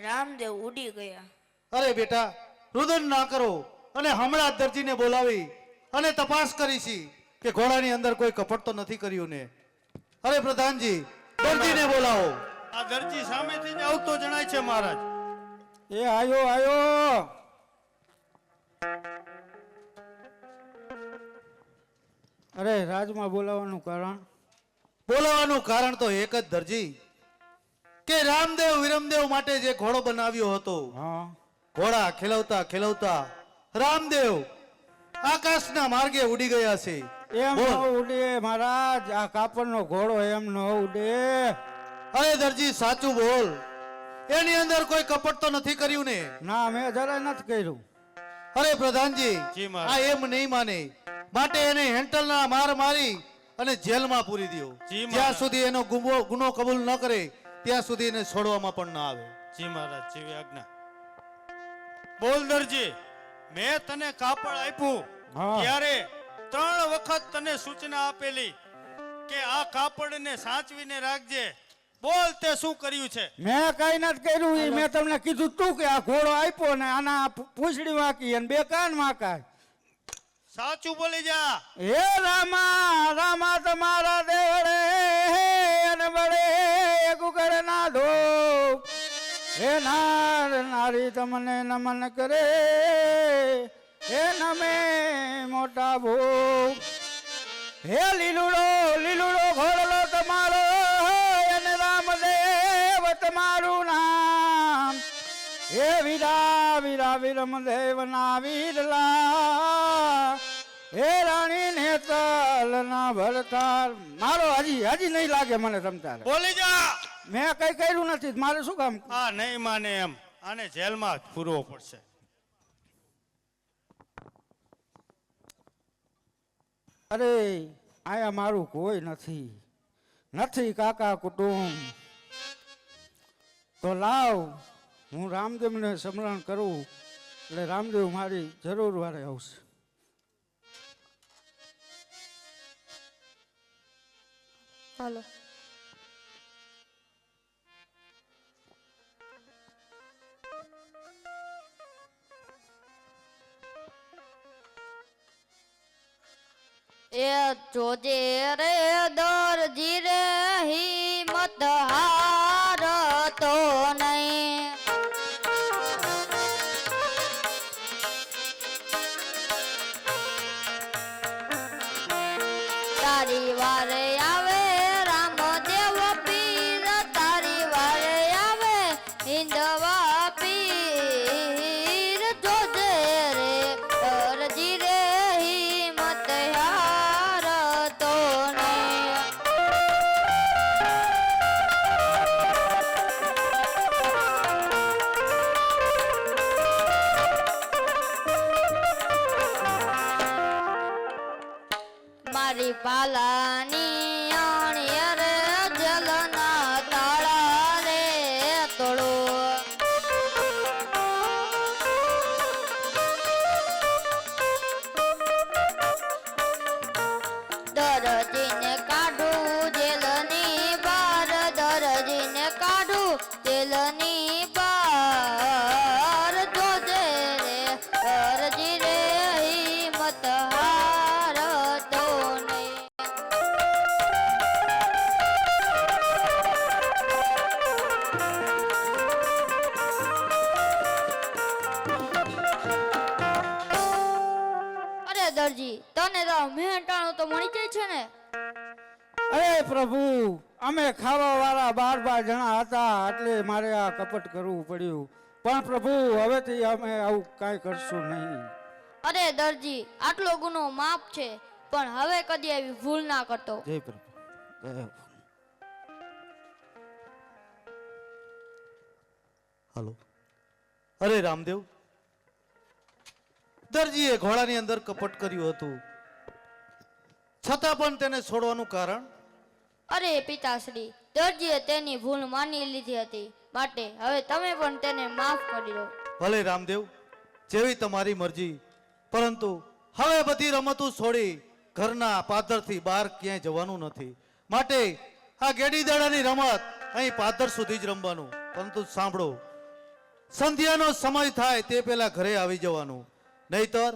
રામદેવ ઉડી ગયા અરે બેટા રુદન ના કરો અને હમણાં જ દરજીને બોલાવી અને તપાસ કરી છી કે ઘોડાની અંદર કોઈ કપટ તો નથી કર્યું ને. અરે પ્રધાનજી દરજીને બોલાવો. આ દરજી સામેથી જ આવતો જણાય છે મહારાજ. એ આયો આયો. અરે રાજમાં બોલાવવાનું કારણ? બોલાવાનું કારણ તો એક જ દરજી કે રામદેવ વિરમદેવ માટે જે ઘોડો બનાવ્યો હતો, હા, ઘોડા ખેલવતા ખેલવતા રામદેવ આકાશના માર્ગે ઉડી ગયા છે. એમ બોલ. ન ઉડે મહારાજ, આ કાપડનો ઘોડો એમ ન ઉડે. અરે દરજી સાચું બોલ, એની અંદર કોઈ કપટ તો નથી કર્યું ને? ના, મેં જરાય નથી કર્યું. અરે પ્રધાનજી જી મહારાજ. આ એમ નહીં માને, માટે એને હેન્ટલના માર મારી અને જેલમાં પૂરી દો. જી મહારાજ. જ્યાં સુધી એનો ગુનો કબૂલ ન કરે ત્યાં સુધી એને છોડવામાં પણ ના આવે. જી મહારાજ, જેવી આજ્ઞા. બોલ દરજી, મેં તને કાપડ આપ્યું હા. ત્યારે 3 વખત તને સૂચના આપેલી કે આ કાપડને સાચવીને રાખજે. બોલ તે શું કર્યું છે? મેં કઈ નથી કર્યું. ઈ મેં તમને કીધું તું કે આ ઘોડો આપ્યો ને આના પૂંછડી વાંકી અને 2 કાન વાંકાય. સાચું બોલી જા. હે રામા રામા તમારા દેવડે અને બળે ગુગળ ના ધો. હે નાર નારી તમને નમન કરે, હે નમે મોટા ભો. હે લીલુડો લીલુડો ઘોડલો તમારો અને રામદેવ તમારું નામ. હે વીરા વીરા વીરમદેવ ના વીરલા, હે રાણી નેતલ ના ભરતાર. મારો હજી નહીં લાગે મને તમતાર. બોલી જા. મેં કઈ કર્યું નથી, મારે શું કામ? આ નહીં માને એમ આને જેલમાં જ પૂરવો પડશે. અરે આયા મારું કોઈ નથી કાકા કુટુંબ. તો લાવ હું રામદેવને સ્મરણ કરું એટલે રામદેવ મારી જરૂર વારે આવશે. હાલો. એ જોજે રે દરજી રે હિંમત હારતો નહીં. તારી વારે આવે રામદેવ પીર, તારી વારે આવે હિંદવા પીર. જોજે રે દરજી રે હિંમત હારતો નહીં. મારી પાલાની અણીએ રે જલના તાળા રે તોડો. દરજીને કાઢું જેલની બાર, દરજીને કાઢું જેલની બાર. જોજે રે દરજી રે હિંમત હારતો નહીં. અરે દરજી, તને તો મહેનતાણું તો મળી જાય છે ને? અરે પ્રભુ, અમે ખાવા વાળા 12 જણા હતા એટલે મારે આ કપટ કરવું પડ્યું. પણ પ્રભુ હવેથી અમે આવું કાંઈ કરશું નહીં. અરે દરજી, આટલો ગુનો માફ છે, પણ હવે કદી આવી ભૂલ ના કરતો. જય પ્રભુ, જય. હાલો. અરે રામદેવ, દરજીએ ઘોડાની અંદર કપટ કર્યું હતું, છતાં પણ તેને છોડવાનું કારણ? અરે પિતાશ્રી, દરજીએ તેની ભૂલ માની લીધી હતી, માટે હવે તમે પણ તેને માફ કરી દો. ભલે રામદેવ, જેવી તમારી મરજી, પરંતુ હવે બધી રમતો છોડી ઘરના પાદરથી બહાર ક્યાંય જવાનું નથી. માટે આ ગેડી દાડાની રમત અહીં પાદર સુધી જ રમવાનું. પરંતુ સાંભળો, સંધ્યાનો સમય થાય તે પહેલા ઘરે આવી જવાનું, નહીતર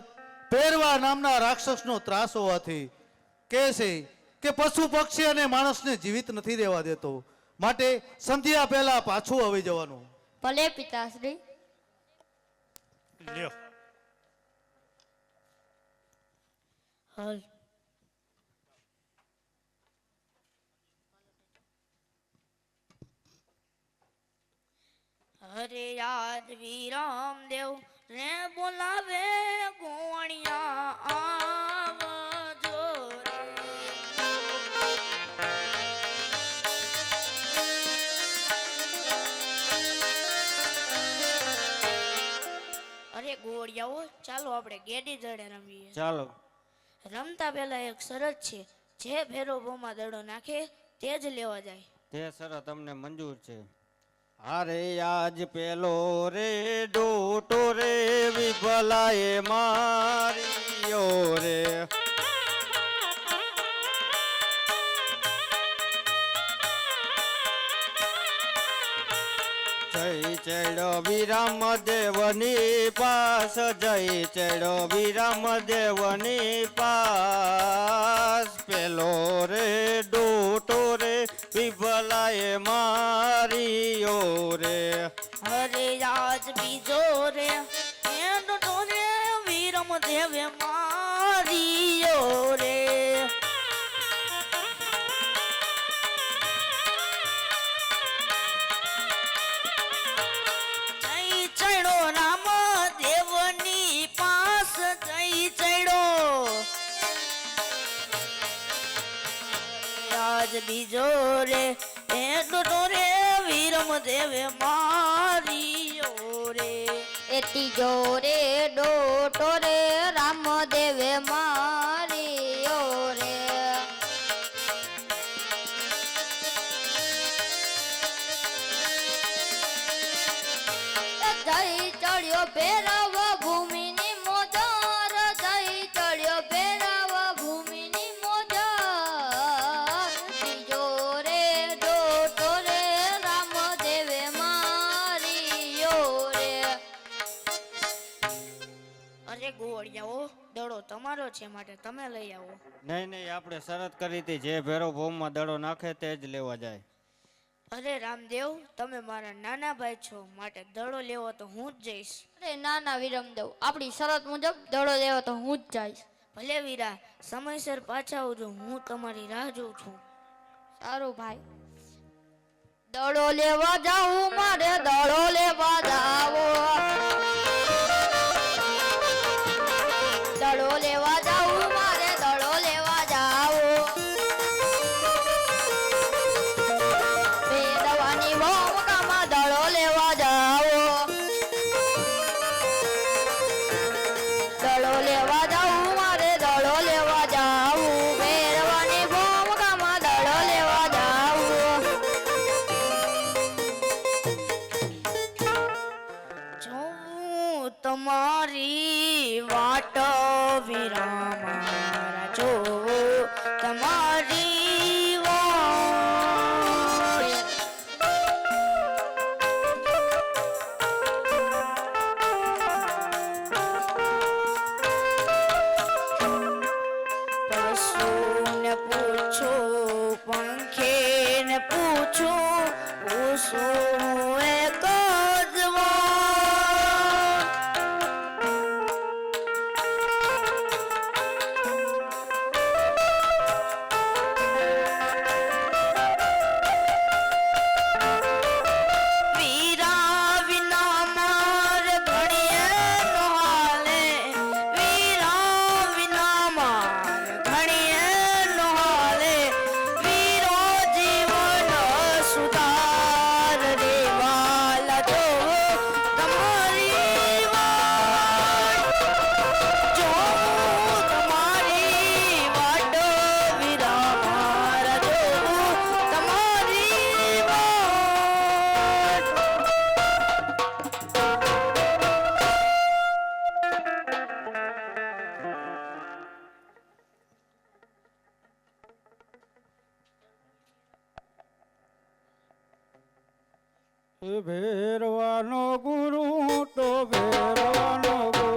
પેરવા નામના રાક્ષસનો ત્રાસ હોવાથી કહે છે કે પશુ પક્ષી અને માણસને જીવિત નથી રહેવા દેતો. માટે સંધ્યા પહેલા પાછું આવી જવાનું. ભલે પિતાશ્રી. લ્યો. હાલ. અરે યાદ વિરામદેવ રે બોલાવે ગોણિયા આવજો રે. અરે ગોળિયાઓ, ચાલો આપણે ગેડી દડે રમીએ. ચાલો. રમતા પહેલા એક શરત છે, જે ફેરો બોમાં દડો નાખે તે જ લેવા જાય. તે શરત તમને મંજૂર છે. અરે આજ પેલો રે ડોટો રે વિભલાએ માર્યો રે. જય ચડો વિરામ દેવની પાસ, જય ચડો વિરામ દેવની પાસ. પેલો રે ડોટો રે વિભલાએ માર્યો રે. અરે આજ બીજો રે એનો તો રે વીરમ દેવે માર્યો રે. જય ચડો રામ દેવની પાસ, જય ચડો. આજ બીજો રે એનો તો રે વીરમ દેવે માર્યો રે. એ ત્રીજો રે ડોટો રે રામદેવે માર્યો રે. જય ચડ્યો ભેરવ ભૂમિની મોજાર, જય ચડ્યો ભેરવ ભૂમિની મોજાર. ત્રીજો રે ડોટો રે રામદેવે માર્યો રે. અરે ગોળિયાઓ, દડો તમારો છે છે માટે તમે લઈ આવો. નહીં નહીં, આપણે શરત કરી હતી જે ભેરો ભોમમાં દડો નાખે તે જ લેવા જાય. અરે રામદેવ, તમે મારા નાના ભાઈ છો માટે દડો લેવો તો હું જ જઈશ. અરે ના ના વિરમદેવ, આપણી શરત મુજબ દડો લેવો તો હું જ જઈશ. ભલે વીરા, સમયસર પાછા આવજો, હું તમારી રાહ જોઉં છું. સારું ભાઈ. દડો લેવા જાવું મારે, દડો લેવા જાવો. દડો લેવા જાવું મારે, દડો લેવા જાવો. બેદવાની ભૂમિકામાં દડો લેવા જાવો. દડો લેવા જાવું મારે, દડો લેવા જાવું. બેદવાની ભૂમિકામાં દડો લેવા જાવું. જોઉં તમારી વાટ વીરા મારા, જોઉં તમારી વાટ. પશુને પૂછો, પંખીને પૂછો, પૂછું એક જ વાત. વીરા વિના માર ઘડીએ ન હાલે, વીરા વિના માર ઘડીએ ન હાલે. વીરો જીવન સુધાર રે વાલા, જોઉં તમારી વાટ. જોઉં તમારી વાટ વીરા મારા, જોઉં તમારી વાટ. એ ભેરવાનો ગુરુ તો ભેરવાનો ગુરુ.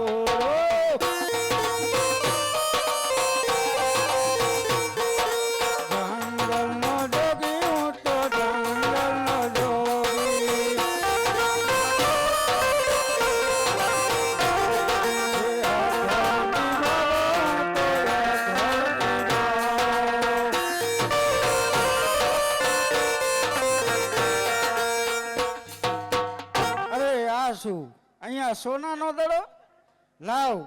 જંગલનો જોગી હું તો જંગલનો જોગી. એ અધરની વાળો તો અધરની વાળો. અરે આ શું, અહીંયા સોનાનો દડો લાવ,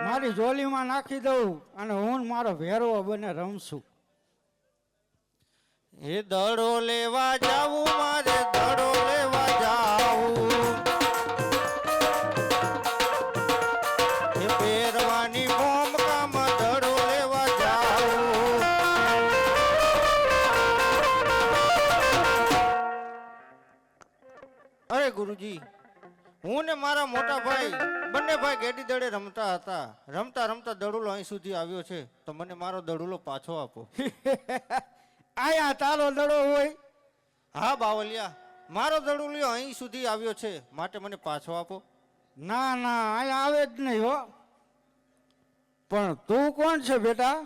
મારી ઝોલીમાં નાખી દઉં અને હું ને મારો ભેરવો બને રમશું. એ દડો લેવા જાવું મારે, દડો લેવા જાવું. એ પહેરવાની ભૂમિકામાં દડો લેવા જાવું. અરે ગુરુજી, હું ને મારા મોટા ભાઈ બંને ભાઈ ગેડી દડે રમતા હતા. રમતા રમતા દડુલો અહીં સુધી આવ્યો છે, તો મને મારો દડુલો પાછો આપો. આયા તારો દડો હોય? હા બાવલિયા, મારો દડુલિયો અહીં સુધી આવ્યો છે, માટે મને પાછો આપો. ના ના, અહીંયા આવે જ નહીં હો. પણ તું કોણ છે બેટા?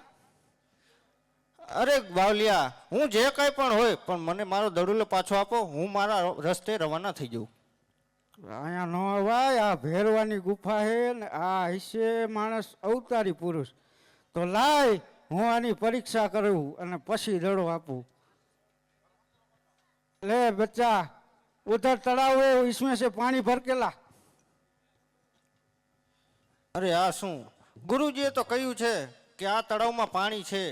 અરે બાવલિયા, હું જે કઈ પણ હોય, પણ મને મારો દડુલો પાછો આપો, હું મારા રસ્તે રવાના થઈ જાઉં. અહીંયા નો અવાય, આ ભેરવાની ગુફા હે ને આ હિસ્સે માણસ અવતારી પુરુષ. તો લાય, હું આની પરીક્ષા કરું અને પછી દડો આપું. ले बच्चा, उधर तलाव है, इसमें से पानी भर के ला. અરે આ શું, ગુરુજીએ તો કહ્યું છે કે આ તળાવમાં પાણી છે,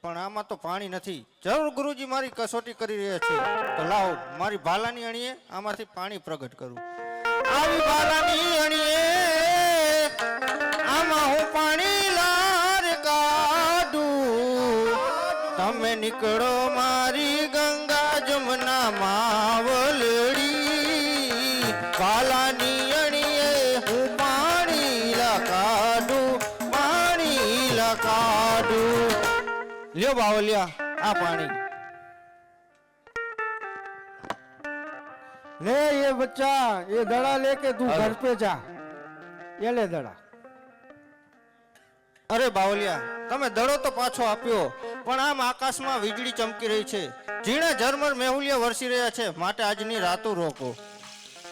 પણ આમાં તો પાણી નથી. જરૂર ગુરુજી મારી કસોટી કરી રહ્યા છે, તો લાવો મારી ભાલાની અણીએ આમાંથી પાણી પ્રગટ કરું. આવી ભાલાની અણીએ આમાં હું પાણી લાર કાઢું. તમે નીકળો મારી ગંગા જમના માવલડી. ભાલાની અણીએ હું પાણી કાઢું, પાણી કાઢું. લ્યો બાવલિયા, આ પાણી. ले ये बच्चा, ये दड़ा लेके तू घर पे जा. ये ले दड़ा. અરે બાવલિયા, તમે દડો તો પાછો આપ્યો, પણ આમ આકાશમાં વીજળી ચમકી રહી છે, ઝીણા ઝરમર મેહુલિયા વરસી રહ્યા છે, માટે આજની રાતો રોકો.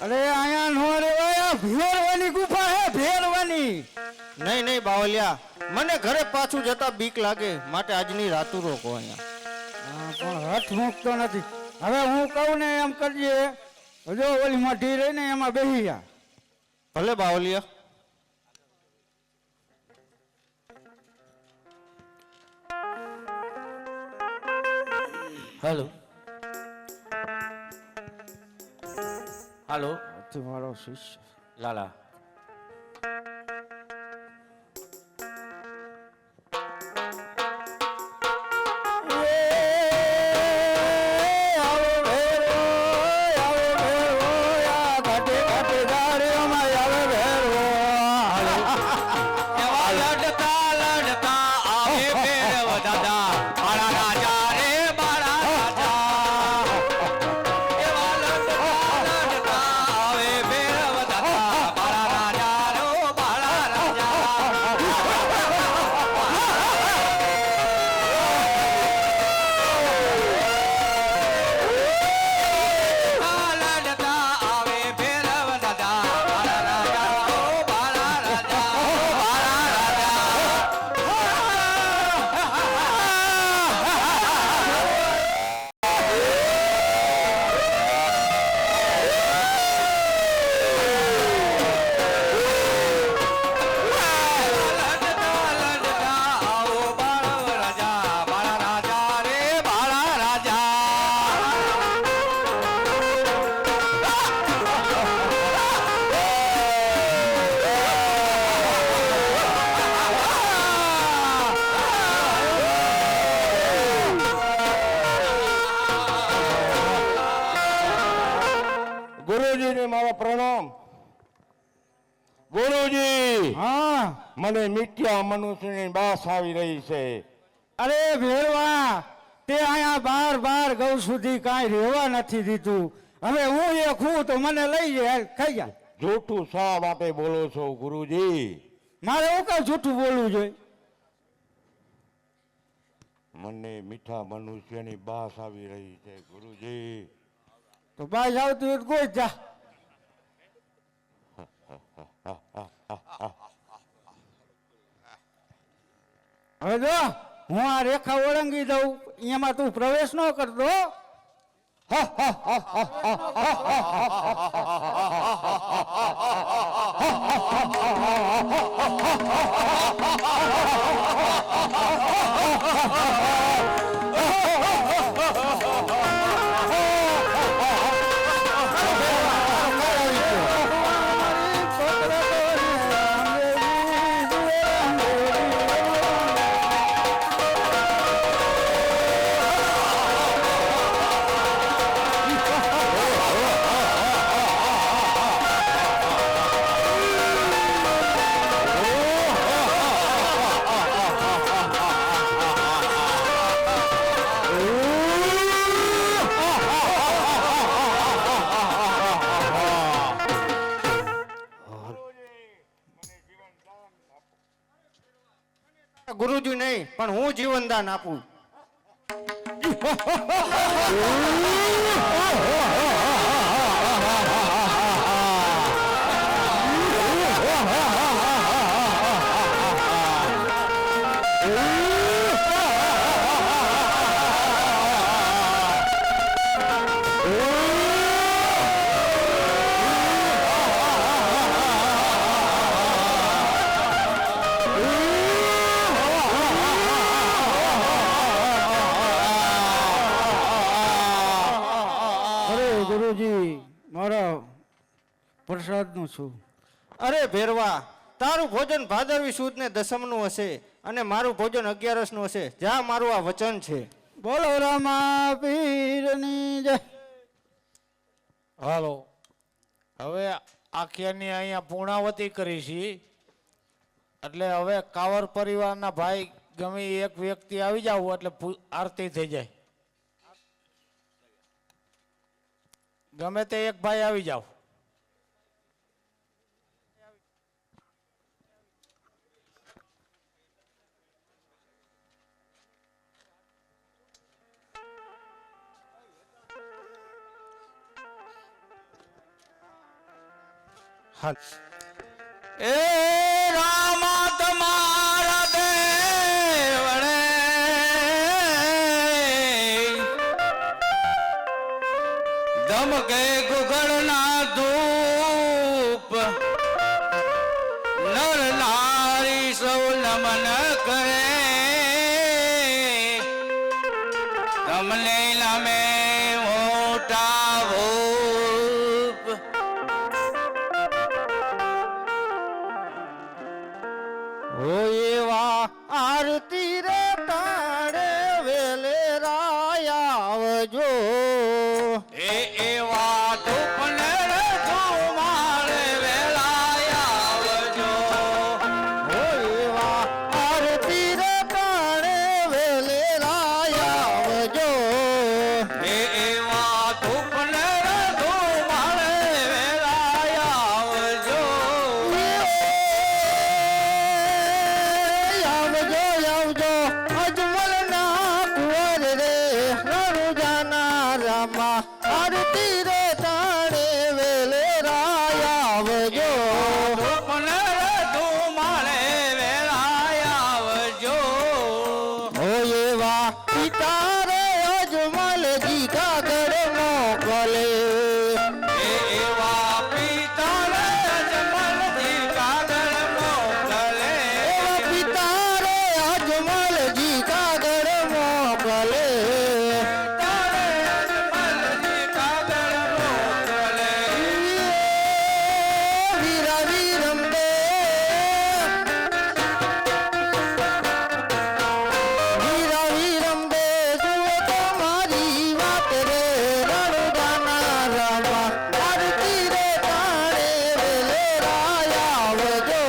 અરે અહીંયા નો રેવાય, આ ભેરવાની ગુફા હે, ભેરવાની. નહીં નહીં બાવલિયા, મને ઘરે પાછું જતા બીક લાગે, માટે આજની રાતો રોકો અહીંયા. હા, પણ હઠ મૂકતો નથી. હવે હું કહું ને એમ કરજે. જો ઓલી મઢી રહી ને એમાં બેસી જા. ભલે બાવલિયા. હાલો હાલો, મારો શિષ્ય લાલા. ગુરુજીને મારા પ્રણામ. ગુરુજી, હા. મને મિથ્યા મનુષ્યની બાસ આવી રહી છે. અરે ભેરવા, તે અહીંયા બાર બાર ગૌ સુધી કાંઈ રહેવા નથી દીધું. હવે હું એક હું તો મને લઈ જાય, ખાઈ જા. જૂઠું શા માટે બોલો છો ગુરુજી? મારે હું કઈ જૂઠું બોલવું જોઈએ? મને મીઠા મનુષ્યની બાસ આવી રહી છે ગુરુજી. તો બાજ આવતું હોય તો કોઈ જા. હવે જો હું આ રેખા ઓળંગી દઉં, એમાં તું પ્રવેશ ન કરતો. ગુરુજી નહીં, પણ હું જીવનદાન આપું. ગુરુજી, મારા પ્રસાદનું છું. અરે ભેરવા, તારું ભોજન ભાદરવી સુદ ને દસમનું હશે, અને મારું ભોજન 11નું હશે. જા, મારું આ વચન છે. બોલો રામા પીરની જય. હાલો, હવે આખ્યાની અહીંયા પૂર્ણાવતી કરી છે, એટલે હવે કાવર પરિવારના ભાઈ ગમે એક વ્યક્તિ આવી જાવ એટલે આરતી થઈ જાય. ગમે તે એક ભાઈ આવી જાવ. હાલ એ રામા તમારા દેવળે ધમકે ગુગળના ધૂપ નર નારી સૌ નમન કરે તમને નમે મોટા ભૂપ ઓ એવા આરતી રે તાણે વેલે રાયા આવજો એ એવા ધૂપને રે ધુમાડે વેલાયા આવજો ઓ એવા આરતી રે તાણે વેલે રાયા આવજો એ એવા ધૂપને રે ધુમાડે વેલાયા આવજો આવજો અજમલ ના કુંવર રે રણુજાના રામા આરતી રે તાણે વેલે રાયા આવજો ધૂપને રે ધુમાડે વેલાયા આવજો ઓ એવા પિતા રે અજમલજી કાગળ મોકલે એ એવા પિતા રે અજમલજી કાગળ મોકલે એવા પિતા રે અજમલજી કાગળ મોકલે તારે અજમલજી કાગળ મોકલે વીરા વીરંબે વીરા વીરંબે જુઓ તમારી વાત રે રણુજાના રામા આરતી રે તાણે વેલે રાયા આવજો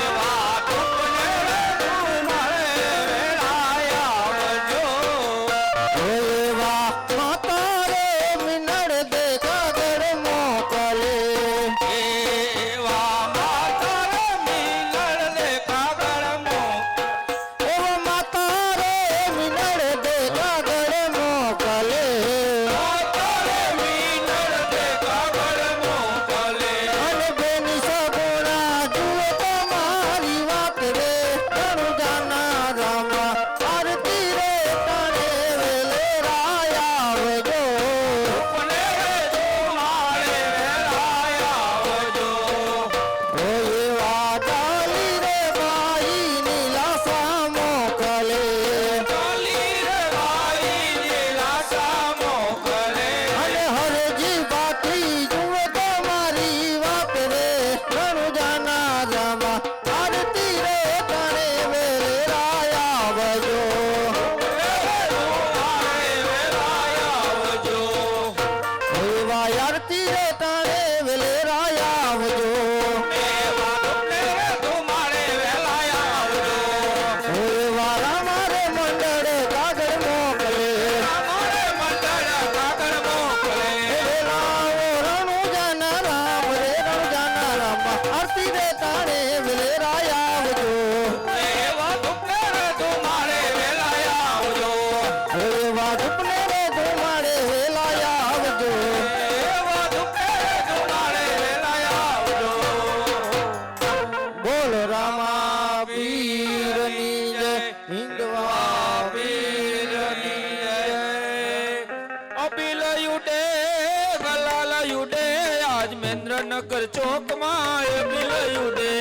એવા ધૂપને રે ધુમાડે વેલાયા આવજો એવા માતા રે મિનળ દે કાગળ મોકલે એવા માતા રે મિલણ લે કાગળ મોકલે એવા માતા રે મિનળ દે કાગળ મોકલે માતા રે મિલણ લે કાગળ મોકલે અને બેની સગુણા જુઓ તમારી વાત રે રણુજાના રામા આરતી રે તાણે વેલે રાયા આવજો ધૂપને રે ધુમાડે વેલાયા આવજો ઓ એવા ડાલી રે બાઈ નીલાસા મોકલે કાલી રે વાઈ નીલાસા મોકલે અને હરજી બાકી જુઓ તમારી વાત રે રણુજાના રામા આરતી રે તાણે વેલે રાયા આવજો એવા આરતી રે તાણે વેલે રાયા આવજો એવા રામા રે મંડળ કાગળ મોકલે રણુજાના રામ રે રણુજાના રામ આરતી રે તાણે વેલે રાયા આવજો એવા ધૂપને રે ધુમાડે વેલાયા આવજો બોલો રામા પીરની જય હિંદવા પીરની જય અબિલયુડે ગલાલયુડે આજ મહેન્દ્રનગર ચોકમાં અબિલયુડે